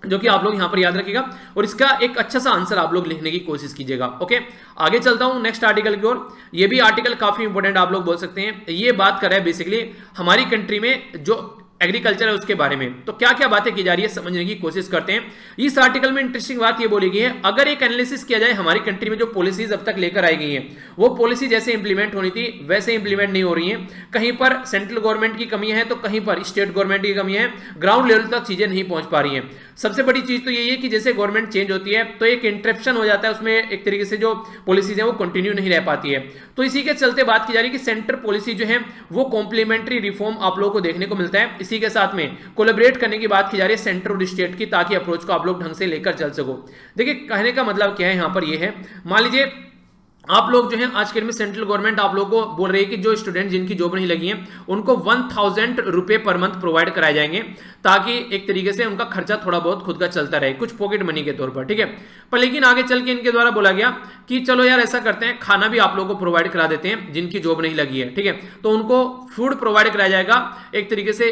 जो कि आप लोग यहां पर याद रखिएगा, और इसका एक अच्छा सा आंसर आप लोग लिखने की कोशिश कीजिएगा। ओके, आगे चलता हूं नेक्स्ट आर्टिकल की ओर। ये भी आर्टिकल काफी इंपॉर्टेंट आप लोग बोल सकते हैं। ये बात कर रहा है बेसिकली हमारी कंट्री में जो एग्रीकल्चर है उसके बारे में, तो क्या क्या बातें की जा रही है समझने की कोशिश करते हैं। इस आर्टिकल में इंटरेस्टिंग बात ये बोली गई है, अगर एक एनालिसिस किया जाए हमारी कंट्री में जो पॉलिसीज अब तक लेकर आई गई हैं, वो पॉलिसी जैसे इंप्लीमेंट होनी थी वैसे इंप्लीमेंट नहीं हो रही है। कहीं पर सेंट्रल गवर्नमेंट की कमी है तो कहीं पर स्टेट गवर्नमेंट की कमी है, ग्राउंड लेवल तक चीजें नहीं पहुंच पा रही हैं। सबसे बड़ी चीज तो यही है कि जैसे गवर्नमेंट चेंज होती है तो एक इंटरप्शन हो जाता है, उसमें एक तरीके से जो पॉलिसीज है वो कंटिन्यू नहीं रह पाती है। तो इसी के चलते बात की जा रही है कि सेंटर पॉलिसी जो है वो कॉम्प्लीमेंट्री रिफॉर्म आप लोगों को देखने को मिलता है। इसी के साथ में कोलैबोरेट करने की बात की जा रही है सेंटर और स्टेट की, ताकि अप्रोच को आप लोग ढंग से लेकर चल सको। देखिए कहने का मतलब क्या है यहां पर, यह है मान लीजिए आप लोग जो है आज के दिन में सेंट्रल गवर्नमेंट आप लोगों को बोल रही है कि जो स्टूडेंट जिनकी जॉब नहीं लगी है उनको 1000 रुपए पर मंथ प्रोवाइड कराए जाएंगे, ताकि एक तरीके से उनका खर्चा थोड़ा बहुत खुद का चलता रहे, कुछ पॉकेट मनी के तौर पर। ठीक है, पर लेकिन आगे चल के इनके द्वारा बोला गया कि चलो यार ऐसा करते हैं, खाना भी आप लोगों को प्रोवाइड करा देते हैं जिनकी जॉब नहीं लगी है। ठीक है, तो उनको फूड प्रोवाइड कराया जाएगा एक तरीके से,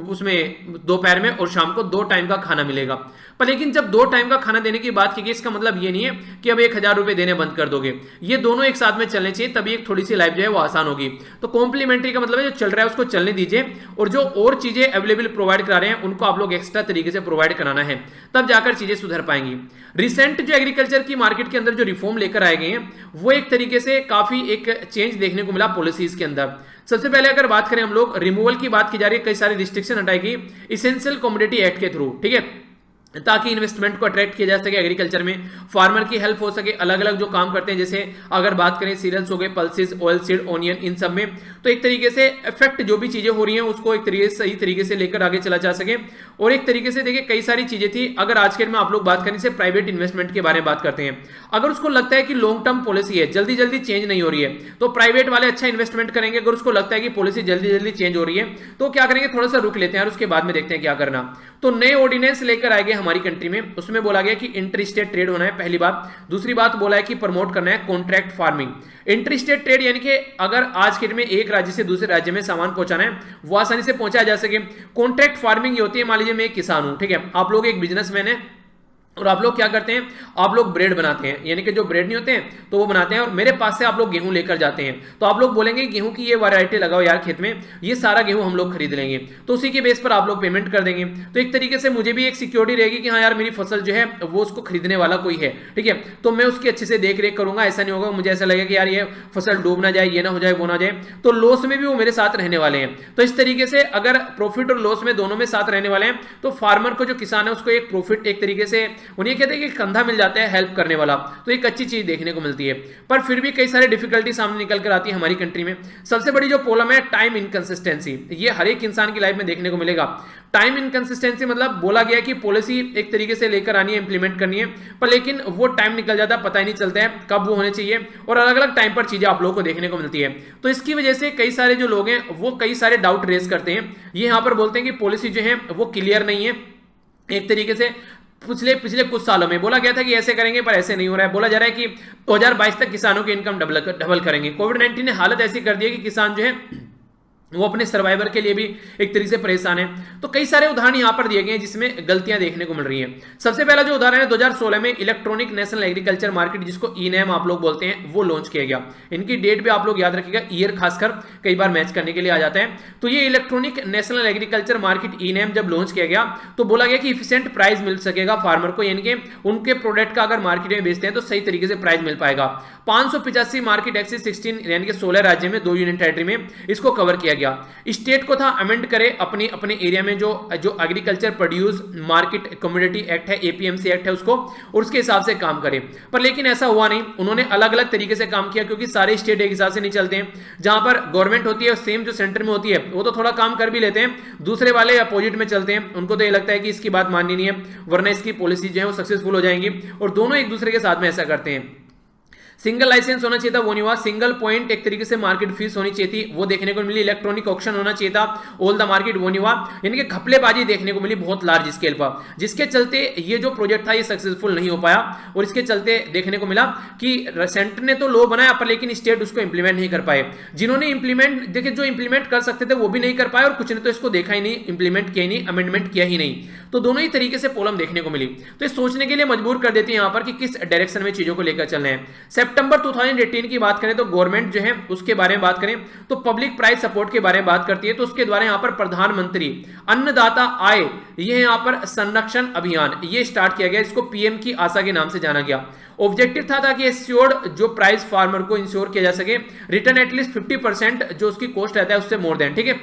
उसमें दोपहर में और शाम को 2 टाइम का खाना मिलेगा। पर लेकिन जब 2 टाइम का खाना देने की बात की गई, इसका मतलब ये नहीं है कि अब 1000 रुपए देने बंद कर दोगे, ये दोनों एक साथ में चलने चाहिए, तभी एक थोड़ी सी लाइफ जो है वो आसान होगी। तो कॉम्प्लीमेंट्री का मतलब है जो चल रहा है उसको चलने दीजिए, और जो और चीजें अवेलेबल प्रोवाइड करा रहे हैं उनको आप लोग एक्स्ट्रा तरीके से प्रोवाइड कराना है, तब जाकर चीजें सुधर पाएंगी। रिसेंट जो एग्रीकल्चर की मार्केट के अंदर जो रिफॉर्म लेकर आए गए हैं वो एक तरीके से काफी एक चेंज देखने को मिला पॉलिसीज के अंदर। सबसे पहले अगर बात करें हम लोग रिमूवल की बात की जा रही है, कई सारी रिस्ट्रिक्शन हटाई गई इसेंशियल कमोडिटी एक्ट के थ्रू। ठीक है, ताकि इन्वेस्टमेंट को अट्रैक्ट किया जा सके एग्रीकल्चर में, फार्मर की हेल्प हो सके। अलग अलग जो काम करते हैं, जैसे अगर बात करें सीरियल्स हो गए, पल्सेस, ऑयल सीड, ऑनियन, इन सब में तो एक तरीके से इफेक्ट जो भी चीजें हो रही हैं उसको एक तरीके से सही तरीके से लेकर आगे चला जा सके। और एक तरीके से देखिए कई सारी चीजें थी। अगर आज के में आप लोग बात करें से प्राइवेट इन्वेस्टमेंट के बारे में बात करते हैं, अगर उसको लगता है कि लॉन्ग टर्म पॉलिसी है, जल्दी जल्दी चेंज नहीं हो रही है, तो प्राइवेट वाले अच्छा इन्वेस्टमेंट करेंगे। अगर उसको लगता है कि पॉलिसी जल्दी जल्दी चेंज हो रही है तो क्या करेंगे, थोड़ा सा रुक लेते हैं और उसके बाद में देखते हैं क्या करना। तो नए ऑर्डिनेंस लेकर आए गए हमारी कंट्री में, उसमें बोला गया कि इंटर स्टेट ट्रेड होना है, पहली बात। दूसरी बात बोला है कि प्रमोट करना है contract farming. Inter state trade यानी कि अगर आज के डेट में एक राज्य से दूसरे राज्य में सामान पहुंचाना है वो आसानी से पहुंचाया जा सके। कॉन्ट्रैक्ट फार्मिंग ये होती है, मान लीजिए मैं एक किसान हूं, ठीक है, आप लोग एक बिजनेसमैन है और आप लोग क्या करते हैं, आप लोग ब्रेड बनाते हैं, यानी कि जो ब्रेड नहीं होते हैं तो वो बनाते हैं, और मेरे पास से आप लोग गेहूं लेकर जाते हैं, तो आप लोग बोलेंगे गेहूं की ये वैरायटी लगाओ यार खेत में, ये सारा गेहूं हम लोग खरीद लेंगे, तो उसी के बेस पर आप लोग पेमेंट कर देंगे। तो एक तरीके से मुझे भी एक सिक्योरिटी रहेगी कि हाँ यार मेरी फसल जो है वो उसको खरीदने वाला कोई है, ठीक है, तो मैं उसकी अच्छे से देख रेख करूंगा। ऐसा नहीं होगा मुझे ऐसा लगेगा कि यार ये फसल डूब ना जाए, ये ना हो जाए, वो ना जाए, तो लॉस में भी वो मेरे साथ रहने वाले हैं। तो इस तरीके से अगर प्रॉफिट और लॉस में दोनों में साथ रहने वाले हैं तो फार्मर को, जो किसान है, उसको एक प्रॉफिट, एक तरीके से उन्हें कहते हैं कि कंधा मिल जाता है हेल्प करने वाला, तो एक अच्छी चीज देखने को मिलती है। पर फिर भी कई सारे डिफिकल्टी सामने निकल कर आती है हमारी कंट्री में। सबसे बड़ी जो प्रॉब्लम है टाइम इनकंसिस्टेंसी, ये हर एक इंसान की लाइफ में देखने को मिलेगा। टाइम इनकंसिस्टेंसी मतलब बोला गया कि पॉलिसी एक तरीके से लेकर आनी है, इंप्लीमेंट करनी है, पर लेकिन वो टाइम निकल जाता है, पता ही नहीं चलता है कब वो होने चाहिए, और अलग अलग टाइम पर चीजें आप लोगों को देखने को मिलती है। तो इसकी वजह से कई सारे जो लोग हैं वो कई सारे डाउट रेज करते हैं। ये यहां पर बोलते हैं कि पॉलिसी जो है वो क्लियर नहीं है। एक तरीके से पिछले कुछ सालों में बोला गया था कि ऐसे करेंगे, पर ऐसे नहीं हो रहा है। बोला जा रहा है कि 2022 तक किसानों की इनकम डबल करेंगे। कोविड-19 ने हालत ऐसी कर दी है कि किसान जो है वो अपने सर्वाइवर के लिए भी एक तरीके से परेशान है। तो कई सारे उदाहरण यहां पर दिए गए हैं जिसमें गलतियां देखने को मिल रही हैं। सबसे पहला जो उदाहरण है 2016 में इलेक्ट्रॉनिक नेशनल एग्रीकल्चर मार्केट, जिसको ई-नैम आप लोग बोलते हैं, वो लॉन्च किया गया। इनकी डेट भी आप लोग याद रखिएगा, ईयर खासकर कई बार मैच करने के लिए आ जाता है। तो ये इलेक्ट्रॉनिक नेशनल एग्रीकल्चर मार्केट ई-नैम जब लॉन्च किया गया तो बोला गया कि इफिशिएंट प्राइस मिल सकेगा फार्मर को, यानी कि उनके प्रोडक्ट का अगर मार्केट में बेचते हैं तो सही तरीके से प्राइस मिल पाएगा। 585 मार्केट एक्सेस 16 यानी कि 16 राज्य में 2 यूनियन टेरिटरी में इसको कवर किया गया। स्टेट को था अमेंड करे अपने एरिया में जो agriculture produce market commodity act है, एपीएमसी एक्ट है, उसको और उसके हिसाब से काम करे। पर लेकिन ऐसा हुआ नहीं, उन्होंने अलग अलग तरीके से काम किया, क्योंकि सारे स्टेट एक हिसाब से नहीं चलते हैं। जहां पर गवर्नमेंट होती है सेम जो सेंटर में होती है वो तो थोड़ा काम कर भी लेते हैं, दूसरे वाले अपोजिट में चलते हैं, उनको तो ये लगता है कि इसकी बात माननी नहीं है वरना इसकी पॉलिसी जो है वो सक्सेसफुल हो जाएंगी, और दोनों एक दूसरे के साथ में ऐसा करते हैं। सिंगल लाइसेंस होना चाहिए था, वो नहीं हुआ। सिंगल पॉइंट एक तरीके से मार्केट फीस होनी चाहिए थी, वो देखने को मिली। इलेक्ट्रॉनिक ऑक्शन होना चाहिए था, ऑल द मार्केट, वो नहीं हुआ। यानी कि घपलेबाजी देखने को मिली बहुत लार्ज स्केल पर, जिसके चलते ये जो प्रोजेक्ट था ये सक्सेसफुल नहीं हो पाया, और इसके चलते देखने को मिला कि सेंटर ने तो लॉ बनाया पर लेकिन स्टेट उसको इंप्लीमेंट नहीं कर पाए। जिन्होंने इंप्लीमेंट देखिए जो इंप्लीमेंट कर सकते थे वो भी नहीं कर पाए, और कुछ ने तो इसको देखा ही नहीं, इंप्लीमेंट किया ही नहीं, अमेंडमेंट किया ही नहीं। तो दोनों ही तरीके से प्रॉब्लम देखने को मिली। तो ये सोचने के लिए मजबूर कर देती है यहां पर कि किस डायरेक्शन में चीजों को लेकर चलना है। सितंबर 2018 की बात करें तो गवर्नमेंट जो है उसके बारे में बात करें तो पब्लिक प्राइस सपोर्ट के बारे में बात करती है। तो उसके द्वारा यहां पर प्रधानमंत्री अन्नदाता आय, ये यहां पर संरक्षण अभियान ये स्टार्ट किया गया, इसको पीएम की आशा के नाम से जाना गया। ऑब्जेक्टिव था ताकि एश्योर्ड जो प्राइस फार्मर को इंश्योर किया जा सके, रिटर्न एटलीस्ट 50% जो उसकी कॉस्ट रहता है उससे मोर देन, ठीक है,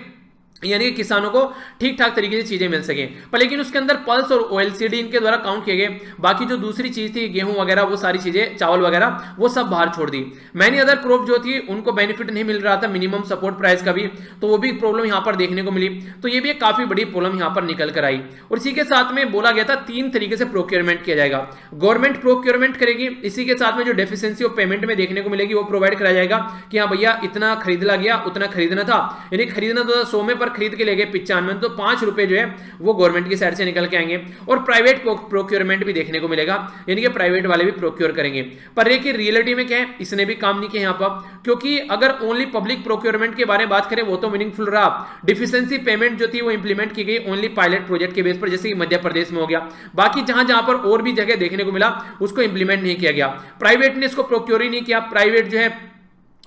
यानी कि किसानों को ठीक ठाक तरीके से चीजें मिल सके। पर लेकिन उसके अंदर पल्स और ओएलसीडी इनके द्वारा काउंट किए गए, बाकी जो दूसरी चीज थी गेहूं वगैरह वो सारी चीजें, चावल वगैरह, वो सब बाहर छोड़ दी। मैनी अदर क्रॉप जो थी उनको बेनिफिट नहीं मिल रहा था मिनिमम सपोर्ट प्राइस का भी, तो वो भी प्रॉब्लम यहां पर देखने को मिली। तो ये भी एक काफी बड़ी प्रॉब्लम यहां पर निकल कर आई। और इसी के साथ में बोला गया था 3 तरीके से प्रोक्योरमेंट किया जाएगा। गवर्नमेंट प्रोक्योरमेंट करेगी, इसी के साथ में जो डेफिशिएंसी ऑफ पेमेंट में देखने को मिलेगी वो प्रोवाइड कराया जाएगा कि हाँ भैया इतना खरीदा गया, उतना खरीदना था, यानी खरीदना तो 100 में पर खरीद के ले गए 95, तो 5 रुपए जो है वो गवर्नमेंट की साइड से निकल के आएंगे। और प्राइवेट प्रोक्योरमेंट भी देखने को मिलेगा, यानी कि प्राइवेट वाले भी प्रोक्योर करेंगे। पर ये कि रियलिटी में क्या है, इसने भी काम नहीं किया यहां पर, क्योंकि अगर ओनली पब्लिक प्रोक्योरमेंट के बारे में बात करें वो तो मीनिंगफुल रहा। डिफिशिएंसी पेमेंट जो थी वो इंप्लीमेंट की गई ओनली पायलट प्रोजेक्ट के बेस पर, जैसे कि मध्य प्रदेश में हो गया। बाकी जहां जहां पर और भी जगह देखने को मिला उसको इंप्लीमेंट नहीं किया गया। प्राइवेट ने इसको प्रोक्योर ही नहीं किया। प्राइवेट जो है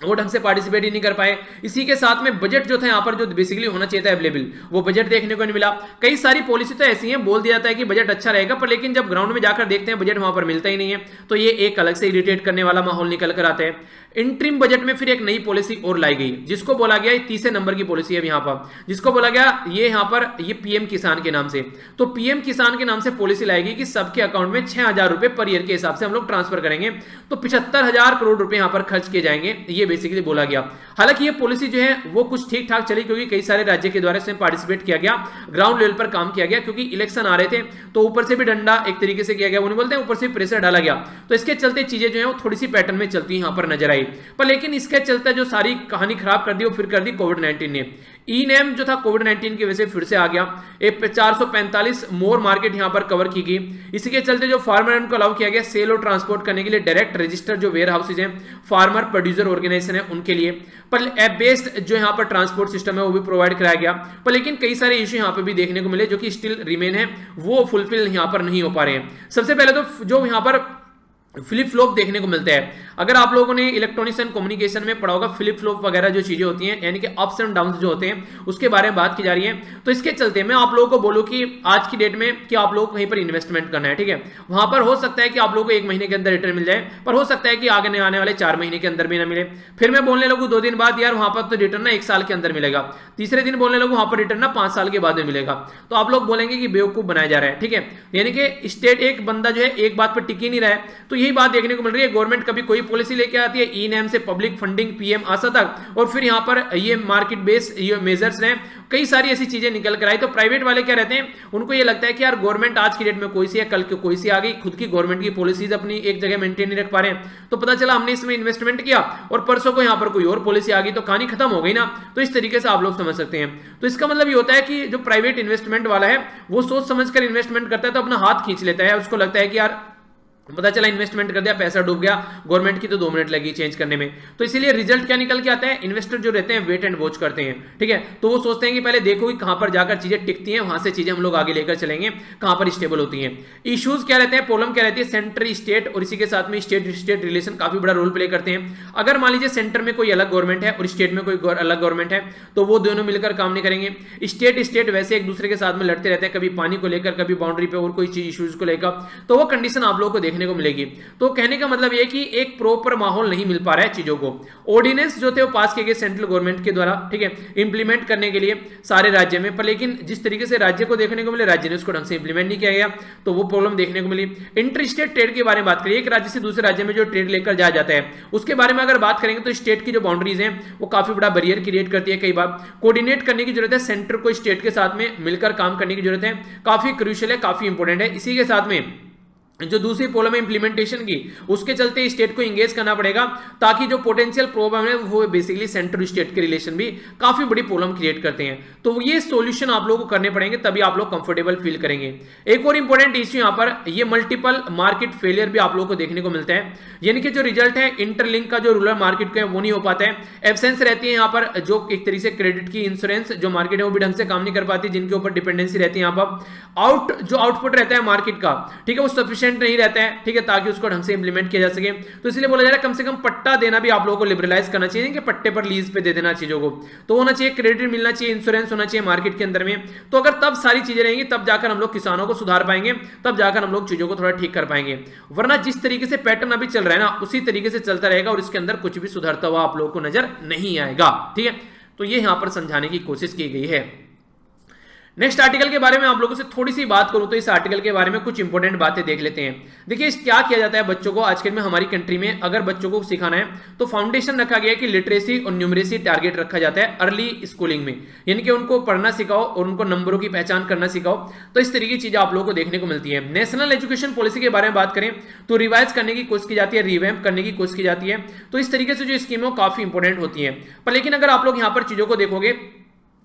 वो ढंग से पार्टिसिपेट ही नहीं कर पाए। इसी के साथ में बजट जो था यहाँ पर जो बेसिकली होना चाहिए था अवेलेबल, वो बजट देखने को नहीं मिला। कई सारी पॉलिसी तो ऐसी हैं, बोल दिया जाता है कि बजट अच्छा रहेगा, पर लेकिन जब ग्राउंड में जाकर देखते हैं बजट वहां पर मिलता ही नहीं है। तो ये एक अलग से इरिटेट करने वाला माहौल निकल कर आता है। इंटरिम बजट में फिर एक नई पॉलिसी और लाई गई, जिसको बोला गया, तीसरे नंबर की पॉलिसी है यहाँ पर, जिसको बोला गया ये यहाँ पर ये पीएम किसान के नाम से। तो पीएम किसान के नाम से पॉलिसी लाएगी कि सबके अकाउंट में 6,000 रुपए पर ईयर के हिसाब से हम लोग ट्रांसफर करेंगे, तो 75,000 करोड़ रुपए यहाँ पर खर्च किए जाएंगे, ये बेसिकली बोला गया। हालांकि ये पॉलिसी जो है वो कुछ ठीक ठाक चली, क्योंकि कई सारे राज्य के द्वारा इसमें पार्टिसिपेट किया गया, ग्राउंड लेवल पर काम किया गया, क्योंकि इलेक्शन आ रहे थे तो ऊपर से भी डंडा एक तरीके से किया गया, वो नहीं बोलते ऊपर से प्रेशर डाला गया, तो इसके चलते चीजें जो है वो थोड़ी सी पैटर्न में चलती यहाँ पर नजर आई। पर लेकिन इसके चलते जो सारी कहानी खराब कर दी वो फिर कर दी कोविड-19 ने। ई नैम जो था कोविड-19 की वजह से फिर से आ गया। 445 मोर मार्केट यहां पर कवर की गई। इसी के चलते जो फार्मर को अलाउ किया गया सेल और ट्रांसपोर्ट करने के लिए डायरेक्ट रजिस्टर जो वेयर हाउसेज हैं, फार्मर प्रोड्यूसर ऑर्गेनाइजेशन है उनके लिए, पर ऐप बेस्ड जो यहां पर ट्रांसपोर्ट सिस्टम है वो भी प्रोवाइड कराया गया। पर लेकिन कई सारे इश्यू यहां पर भी देखने को मिले जो कि स्टिल रिमेन है, वो फुलफिल यहां पर नहीं हो पा रहे हैं। सबसे पहले तो जो यहां पर फ्लिप फ्लॉप देखने को मिलता है, अगर आप लोगों ने इलेक्ट्रॉनिक्स एंड कम्युनिकेशन में पढ़ा होगा, फ्लिप फ्लॉप वगैरह जो चीजें होती हैं, यानी कि अप्स एंड डाउन्स जो होते हैं, उसके बारे में बात की जा रही है। तो इसके चलते मैं आप लोगों को बोलूं कि आज की डेट में कि आप लोगों को कहीं पर इन्वेस्टमेंट करना है, ठीक है, वहां पर हो सकता है कि आप लोगों को 1 महीने के अंदर रिटर्न मिल जाए, पर हो सकता है कि आगे आने वाले 4 महीने के अंदर भी ना मिले। फिर मैं बोलने लगूं 2 दिन बाद, यार वहां पर तो रिटर्न ना 1 साल के अंदर मिलेगा। तीसरे दिन बोलने लगूं वहां पर रिटर्न ना 5 साल के बाद में मिलेगा। तो आप लोग बोलेंगे कि बेवकूफ बनाया जा रहा है, ठीक है, यानी कि स्टेट एक बंदा जो है एक बात पर टिक ही नहीं रहा है। तो यही बात देखने को मिल रही है, गवर्नमेंट कभी कोई पॉलिसी लेके आती है, ई नैम से पब्लिक फंडिंग पीएम आशा तक, और फिर यहां पर ये मार्केट बेस्ड ये मेजर्स हैं, कई सारी ऐसी चीजें निकल कर आई। तो प्राइवेट वाले क्या रहते हैं, उनको ये लगता है कि यार गवर्नमेंट आज की डेट में कोई सी है, कल कोई सी आ गई, खुद की गवर्नमेंट की पॉलिसीज अपनी एक जगह मेंटेन नहीं रख पा रहे हैं, तो पता चला हमने इसमें इन्वेस्टमेंट किया और परसों को यहां पर कोई और पॉलिसी आ गई, तो कहानी खत्म हो गई ना। तो इस तरीके से आप लोग समझ सकते हैं। तो इसका मतलब ये होता है कि जो प्राइवेट इन्वेस्टमेंट वाला है वो सोच समझकर इन्वेस्टमेंट करता है, तो अपना हाथ खींच लेता है, उसको लगता है कि यार पता चला इन्वेस्टमेंट कर दिया, पैसा डूब गया, गवर्नमेंट की तो 2 मिनट लगी चेंज करने में। तो इसीलिए रिजल्ट क्या निकल के आता है, इन्वेस्टर जो रहते हैं वेट एंड वॉच करते हैं, ठीक है, तो वो सोचते हैं कि पहले देखो कि कहां पर जाकर चीजें टिकती हैं, वहां से चीजें हम लोग आगे लेकर चलेंगे, कहां पर स्टेबल होती हैं। इश्यूज क्या रहते हैं, प्रॉब्लम क्या रहती है, सेंटर स्टेट और इसी के साथ में स्टेट स्टेट रिलेशन काफी बड़ा रोल प्ले करते हैं। अगर मान लीजिए सेंटर में कोई अलग गवर्नमेंट है और स्टेट में कोई अलग गवर्नमेंट है, तो वो दोनों मिलकर काम नहीं करेंगे। स्टेट वैसे एक दूसरे के साथ में लड़ते रहते हैं, कभी पानी को लेकर, कभी बाउंड्री पे और कोई चीज इश्यूज को लेकर, तो वो कंडीशन आप लोगों को देखने को मिलेगी। तो कहने का मतलब यह कि एक प्रॉपर माहौल नहीं मिल पा रहा है चीजों को। ऑर्डिनेंस जो थे वो पास किए गए सेंट्रल गवर्नमेंट के द्वारा, ठीक है, इंप्लीमेंट करने के लिए सारे राज्य में, पर लेकिन जिस तरीके से राज्य को देखने को मिले, राज्य ने उसको ढंग से इंप्लीमेंट नहीं किया गया, तो वो प्रॉब्लम देखने को मिली। इंटर स्टेट ट्रेड के बारे में बात करिए, एक राज्य से दूसरे राज्य में जो ट्रेड लेकर जाया जाता है, उसके बारे में अगर बात करेंगे तो स्टेट की जो बाउंड्रीज हैं वो काफी बड़ा बैरियर क्रिएट करती है। कई बार कोऑर्डिनेट करने की जरूरत है, सेंटर को स्टेट के साथ में मिलकर काम करने की जरूरत है, काफी क्रूशियल है, काफी इंपॉर्टेंट है। इसी के साथ में जो दूसरी प्रॉब्लम है इंप्लीमेंटेशन की, उसके चलते स्टेट को इंगेज करना पड़ेगा, ताकि जो पोटेंशियल प्रॉब्लम है वो बेसिकली सेंटर स्टेट के रिलेशन भी काफी बड़ी प्रॉब्लम क्रिएट करते हैं। तो ये सॉल्यूशन आप लोगों को करने पड़ेंगे, तभी आप लोग कंफर्टेबल फील करेंगे। एक और इंपॉर्टेंट इश्यू यहाँ पर ये मल्टीपल मार्केट फेलियर भी आप लोगों को देखने को मिलता है, यानी कि जो रिजल्ट है इंटरलिंक का जो रूरल मार्केट का है वो नहीं हो पाता है, एब्सेंस रहती है यहाँ पर, जो एक तरीके से क्रेडिट की इंश्योरेंस जो मार्केट है वो भी ढंग से काम नहीं कर पाती, जिनके ऊपर डिपेंडेंसी रहती है। यहाँ पर जो आउटपुट रहता है मार्केट का, ठीक है, वो सफिशिएंट नहीं रहता है, ठीक है, ताकि उसको ढंग से इंप्लीमेंट किया जा सके। तो इसलिए बोला जा रहा है कम से कम पट्टा देना भी आप लोगों को लिबरलाइज करना चाहिए, कि पट्टे पर लीज पे दे देना चीजों को, तो होना चाहिए, क्रेडिट मिलना चाहिए, इंश्योरेंस होना चाहिए मार्केट के अंदर में। तो अगर तब सारी चीजें रहेंगी तब जाकर हम लोग किसानों को सुधार पाएंगे, तब जाकर हम लोग चीजों को थोड़ा ठीक कर पाएंगे। वरना जिस तरीके से पैटर्न अभी चल रहा है ना, उसी तरीके से चलता रहेगा और इसके अंदर कुछ भी सुधरता हुआ आप लोगों को नजर नहीं आएगा, ठीक है। तो ये यहां पर समझाने की कोशिश की गई है। नेक्स्ट आर्टिकल के बारे में आप लोगों से थोड़ी सी बात करूं तो इस आर्टिकल के बारे में कुछ इंपॉर्टेंट बातें देख लेते हैं। देखिए क्या किया जाता है बच्चों को आजकल में हमारी कंट्री में, अगर बच्चों को सिखाना है तो फाउंडेशन रखा गया है कि लिटरेसी और न्यूमरेसी टारगेट रखा जाता है अर्ली स्कूलिंग में, यानी कि उनको पढ़ना सिखाओ और उनको नंबरों की पहचान करना सिखाओ। तो इस तरीके की चीजें आप लोगों को देखने को मिलती है। नेशनल एजुकेशन पॉलिसी के बारे में बात करें तो रिवाइज करने की कोशिश की जाती है, रिवैम्प करने की कोशिश की जाती है। तो इस तरीके से जो स्कीम है काफी इंपॉर्टेंट होती है। पर लेकिन अगर आप लोग यहाँ पर चीजों को देखोगे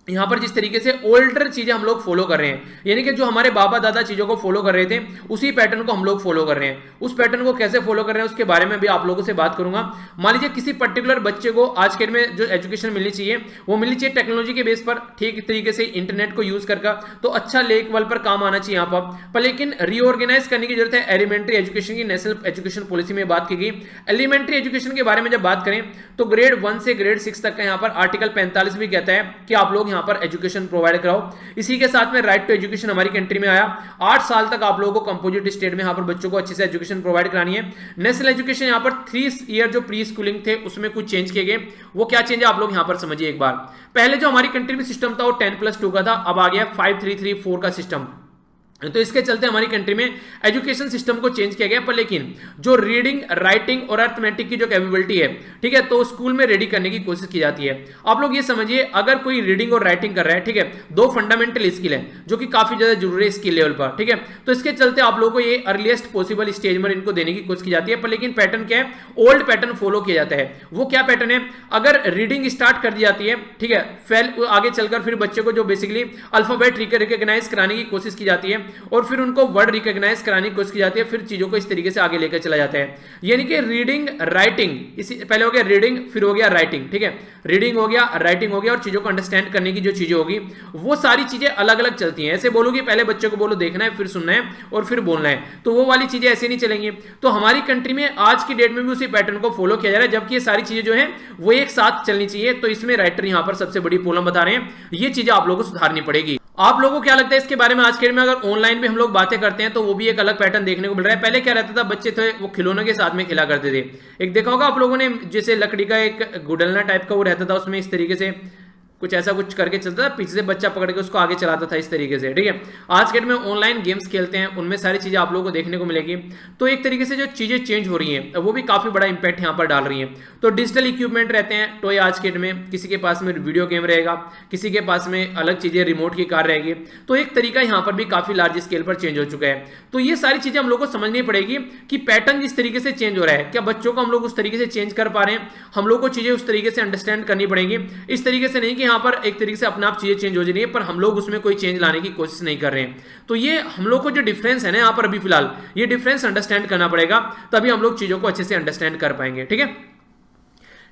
यहाँ पर जिस तरीके से ओल्डर चीजें हम लोग फॉलो कर रहे हैं, यानी कि जो हमारे बाबा दादा चीजों को फॉलो कर रहे थे उसी पैटर्न को हम लोग फॉलो कर रहे हैं। उस पैटर्न को कैसे फॉलो कर रहे हैं उसके बारे में भी आप लोगों से बात करूंगा। मान लीजिए किसी पर्टिकुलर बच्चे को आज के में जो एजुकेशन मिलनी चाहिए वो मिलनी चाहिए टेक्नोलॉजी के बेस पर, ठीक तरीके से इंटरनेट को यूज कर तो अच्छा लेवल पर काम आना चाहिए यहाँ पर लेकिन रीऑर्गेनाइज करने की जरूरत है। एलिमेंट्री एजुकेशन की नेशनल एजुकेशन पॉलिसी में बात की गई। एलिमेंट्री एजुकेशन के बारे में जब बात करें तो ग्रेड 1 से ग्रेड 6 तक का यहाँ पर आर्टिकल 45 भी कहता है कि आप लोग यहाँ पर एजुकेशन प्रोवाइड कराओ। इसी के साथ में राइट टू एजुकेशन हमारी कंट्री में आया। 8 साल तक आप लोगों को कंपोजिट स्टेट में यहाँ पर बच्चों को अच्छे से एजुकेशन प्रोवाइड करानी है। नेशनल एजुकेशन यहाँ पर 3 ईयर जो प्री स्कूलिंग थे उसमें कुछ चेंज किए गए। वो क्या चेंज है आप लोग यहाँ पर समझिए एक बार। पहले जो हमारी कंट्री में सिस्टम था वो 10+2 का था, अब आ गया 5-3-3-4 का सिस्टम। तो इसके चलते हमारी कंट्री में एजुकेशन सिस्टम को चेंज किया गया। पर लेकिन जो रीडिंग राइटिंग और अर्थमेटिक की जो कैपेबिलिटी है, ठीक है, तो स्कूल में रेडी करने की कोशिश की जाती है। आप लोग ये समझिए अगर कोई रीडिंग और राइटिंग कर रहा है, ठीक है, 2 फंडामेंटल स्किल है जो कि काफी ज्यादा जरूरी है स्किल लेवल पर, ठीक है, तो इसके चलते आप लोगों को ये अर्लीस्ट पॉसिबल स्टेज में इनको देने की कोशिश की जाती है। पर लेकिन पैटर्न क्या है, ओल्ड पैटर्न फॉलो किया जाता है। वो क्या पैटर्न है, अगर रीडिंग स्टार्ट कर दी जाती है, ठीक है, फिर आगे चलकर फिर बच्चे को जो बेसिकली अल्फाबेट रिकॉग्नाइज कराने की कोशिश की जाती है और फिर उनको वर्ड रिकॉग्नाइज कराने की कोशिश की जाती है, फिर चीजों को इस तरीके से आगे लेकर चला जाता है। यानी कि रीडिंग राइटिंग, इसी पहले हो गया रीडिंग फिर हो गया राइटिंग, ठीक है, रीडिंग हो गया राइटिंग हो गया और चीजों को अंडरस्टैंड करने की जो चीजें होगी वो सारी चीजें अलग अलग चलती हैं। ऐसे बोलोगे पहले बच्चे को बोलो देखना है फिर सुनना है और फिर बोलना है, तो वो वाली चीजें ऐसे नहीं चलेंगी। तो हमारी कंट्री में आज की डेट में भी उसी पैटर्न को फॉलो किया जा रहा है, जबकि ये सारी चीजें जो है वो एक साथ चलनी चाहिए। तो इसमें राइटर यहां पर सबसे बड़ी प्रॉब्लम बता रहे हैं, ये चीजें आप लोगों को सुधारनी पड़ेगी। आप लोगों को क्या लगता है इसके बारे में? आज के डेट में अगर ऑनलाइन में हम लोग बातें करते हैं तो वो भी एक अलग पैटर्न देखने को मिल रहा है। पहले क्या रहता था, बच्चे थे वो खिलौनों के साथ में खेला करते थे। एक देखा होगा आप लोगों ने, जैसे लकड़ी का एक गुडलना टाइप का वो रहता था, उसमें इस तरीके से कुछ ऐसा कुछ करके चलता था, पीछे से बच्चा पकड़ के उसको आगे चलाता था इस तरीके से, ठीक है। आज के डेट में ऑनलाइन गेम्स खेलते हैं, उनमें सारी चीजें आप लोगों को देखने को मिलेगी। तो एक तरीके से जो चीजें चेंज हो रही हैं वो भी काफी बड़ा इंपैक्ट यहाँ पर डाल रही हैं। तो डिजिटल इक्विपमेंट रहते हैं टॉय आज के डेट में, किसी के पास में वीडियो गेम रहेगा, किसी के पास में अलग चीजें रिमोट की कार रहेगी। तो एक तरीका यहाँ पर भी काफी लार्ज स्केल पर चेंज हो चुका है। तो ये सारी चीजें हम लोग को समझनी पड़ेगी कि पैटर्न जिस तरीके से चेंज हो रहा है, क्या बच्चों को हम लोग उस तरीके से चेंज कर पा रहे हैं? हम लोग को चीजें उस तरीके से अंडरस्टैंड करनी पड़ेगी। इस तरीके से नहीं कि यहाँ पर एक तरीके से अपने आप चीजें चेंज हो रही है पर हम लोग उसमें कोई चेंज लाने की कोशिश नहीं कर रहे हैं। तो ये हम लोग को जो डिफरेंस है ना यहाँ पर अभी फिलहाल, ये डिफरेंस अंडरस्टैंड करना पड़ेगा, तभी हम लोग चीजों को अच्छे से अंडरस्टैंड कर पाएंगे, ठीक है।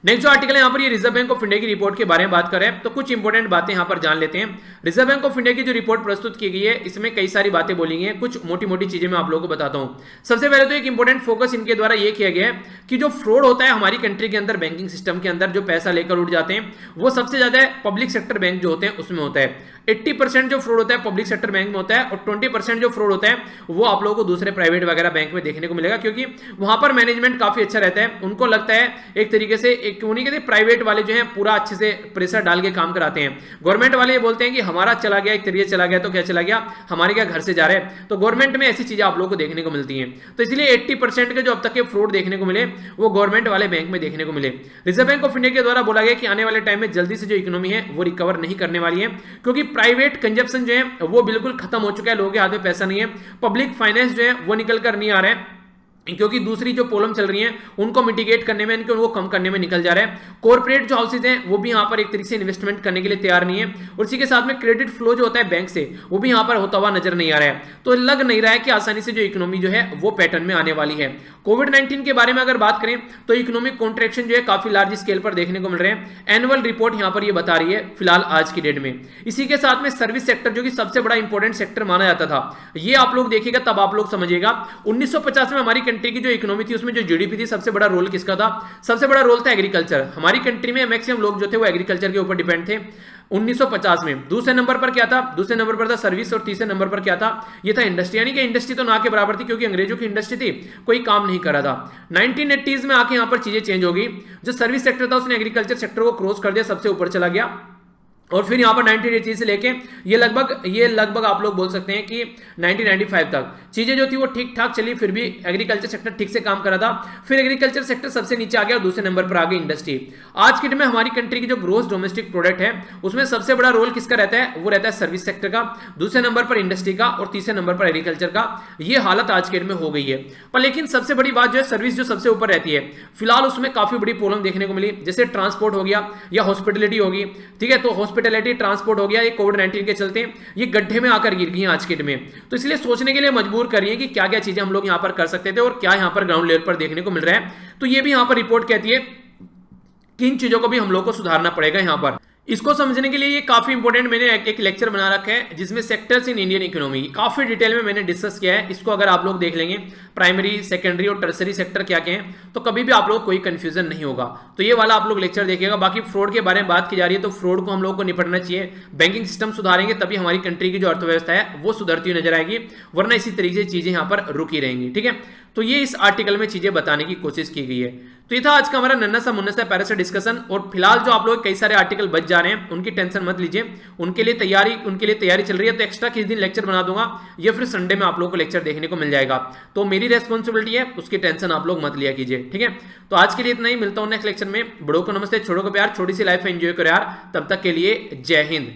नेक्स्ट जो आर्टिकल है यहाँ पर ये रिजर्व बैंक ऑफ इंडिया की रिपोर्ट के बारे में बात कर रहे हैं। तो कुछ इंपॉर्टेंट बातें यहाँ पर जान लेते हैं। रिजर्व बैंक ऑफ इंडिया की जो रिपोर्ट प्रस्तुत की गई है इसमें कई सारी बातें बोली गई हैं, कुछ मोटी मोटी चीजें मैं आप लोगों को बताता हूँ। सबसे पहले तो एक इंपॉर्टेंट फोकस इनके द्वारा ये किया गया है कि जो फ्रॉड होता है हमारी कंट्री के अंदर बैंकिंग सिस्टम के अंदर, जो पैसा लेकर उठ जाते हैं, वो सबसे ज्यादा पब्लिक सेक्टर बैंक जो होते हैं उसमें होता है। 80% जो फ्रॉड होता है पब्लिक सेक्टर बैंक में होता है और 20% जो फ्रॉड होता है वो आप लोगों को दूसरे प्राइवेट वगैरह बैंक में देखने को मिलेगा, क्योंकि वहां पर मैनेजमेंट काफी अच्छा रहता है। उनको लगता है एक तरीके से, एक उन्हीं के प्राइवेट वाले जो हैं पूरा अच्छे से प्रेशर डाल के काम कराते हैं। गवर्नमेंट वाले ये बोलते हैं कि हमारा चला गया, एक तरीके चला गया तो क्या चला गया, हमारे क्या घर से जा रहे हैं। तो गवर्नमेंट में ऐसी चीजें आप लोगों को देखने को मिलती हैं। तो इसलिए 80% के जो अब तक के फ्रॉड देखने को मिले वो गवर्नमेंट वाले बैंक में देखने को मिले। रिजर्व बैंक ऑफ इंडिया के द्वारा बोला गया कि आने वाले टाइम में जल्दी से जो इकोनॉमी है वो रिकवर नहीं करने वाली है, क्योंकि प्राइवेट कंजप्शन जो है वो बिल्कुल खत्म हो चुका है, लोगों के हाथ में पैसा नहीं है। पब्लिक फाइनेंस जो है वो निकल कर नहीं आ रहा है, क्योंकि दूसरी जो प्रॉब्लम चल रही है उनको मिटिगेट करने में, उनको कम करने में निकल जा रहा है। कॉर्पोरेट जो हाउसेज हैं वो भी यहाँ पर एक तरीके से इन्वेस्टमेंट करने के लिए तैयार नहीं है, और इसी के साथ में क्रेडिट फ्लो जो होता है बैंक से वो भी यहाँ पर होता हुआ नजर नहीं आ रहा है। तो लग नहीं रहा है कि आसानी से जो इकोनॉमी जो है वो पैटर्न में आने वाली है। कोविड-19 के बारे में अगर बात करें तो इकोनॉमिक कॉन्ट्रैक्शन जो है काफी लार्ज स्केल पर देखने को मिल रहे हैं। एनुअल रिपोर्ट यहाँ पर ये बता रही है फिलहाल आज की डेट में। इसी के साथ में सर्विस सेक्टर जो कि सबसे बड़ा इंपॉर्टेंट सेक्टर माना जाता था, ये आप लोग देखिएगा तब आप लोग समझिएगा। 1950 में हमारी कंट्री की जो इकोनॉमी थी उसमें जो जीडीपी थी सबसे बड़ा रोल किसका था? सबसे बड़ा रोल था एग्रीकल्चर। हमारी कंट्री में मैक्सिमम लोग जो थे वो एग्रीकल्चर के ऊपर डिपेंड थे 1950 में। दूसरे नंबर पर क्या था? दूसरे नंबर पर था सर्विस, और तीसरे नंबर पर क्या था? ये था इंडस्ट्री। यानी कि इंडस्ट्री तो ना के बराबर थी, क्योंकि अंग्रेजों की इंडस्ट्री थी, कोई काम नहीं कर रहा था। 1980s में आके यहाँ पर चीजें चेंज हो गई। जो सर्विस सेक्टर था उसने एग्रीकल्चर सेक्टर को क्रॉस कर दिया, सबसे ऊपर चला गया। और फिर यहाँ पर 1980 से लेके ये लगभग आप लोग बोल सकते हैं कि 1995 तक चीजें जो थी वो ठीक ठाक चली, फिर भी एग्रीकल्चर सेक्टर ठीक से काम कर रहा था। फिर एग्रीकल्चर सेक्टर सबसे नीचे आ गया और दूसरे नंबर पर आ गई इंडस्ट्री। आज के दिन में हमारी कंट्री की जो ग्रोस डोमेस्टिक प्रोडक्ट है उसमें सबसे बड़ा रोल किसका रहता है? वो रहता है सर्विस सेक्टर का, दूसरे नंबर पर इंडस्ट्री का और तीसरे नंबर पर एग्रीकल्चर का। ये हालत आज के दिन में हो गई है। पर लेकिन सबसे बड़ी बात जो है सर्विस जो सबसे ऊपर रहती है, फिलहाल उसमें काफी बड़ी प्रॉब्लम देखने को मिली। जैसे ट्रांसपोर्ट हो गया या हॉस्पिटलिटी होगी, ठीक है, तो हॉस्पिटैलिटी, ट्रांसपोर्ट हो गया, ये कोविड-19 के चलते ये गड्ढे में आकर गिर गई हैं आज के डेट में। तो इसलिए सोचने के लिए मजबूर कर रही है कि क्या क्या चीजें हम लोग यहाँ पर कर सकते थे और क्या यहाँ पर ग्राउंड लेवल पर देखने को मिल रहा है। तो ये भी यहाँ पर रिपोर्ट कहती है कि इन चीजों को भी हम लोग को सुधारना पड़ेगा यहाँ पर। इसको समझने के लिए ये काफी इंपॉर्टेंट मैंने एक लेक्चर बना रखा है जिसमें सेक्टर्स इन इंडियन इकोनॉमी काफी डिटेल में मैंने डिस्कस किया है। इसको अगर आप लोग देख लेंगे प्राइमरी, सेकेंडरी और टर्सरी सेक्टर क्या क्या है, तो कभी भी आप लोग कोई कंफ्यूजन नहीं होगा। तो ये वाला आप लोग लेक्चर देखिएगा। बाकी फ्रॉड के बारे में बात की जा रही है, तो फ्रॉड को हम लोग को निपटना चाहिए। बैंकिंग सिस्टम सुधारेंगे तभी हमारी कंट्री की जो अर्थव्यवस्था है वो सुधरती हुई नजर आएगी, वरना इसी तरीके से चीजें यहाँ पर रुकी रहेंगी। ठीक है, तो ये इस आर्टिकल में चीजें बताने की कोशिश की गई है। तो ये था आज का हमारा नन्हा सा मुन्ना सा पैरा सा डिस्कशन। और फिलहाल जो आप लोग कई सारे आर्टिकल बच जा रहे हैं उनकी टेंशन मत लीजिए, उनके लिए तैयारी चल रही है। तो एक्स्ट्रा किस दिन लेक्चर बना दूंगा या फिर संडे में आप लोगों को लेक्चर देखने को मिल जाएगा। तो मेरी रेस्पॉन्सिबिलिटी है, उसकी टेंशन आप लोग मत लिया कीजिए। ठीक है, तो आज के लिए इतना ही, मिलता हूं नेक्स्ट लेक्चर में। बड़ों को नमस्ते, छोटों को प्यार, छोटी सी लाइफ एंजॉय करो यार। तब तक के लिए जय हिंद।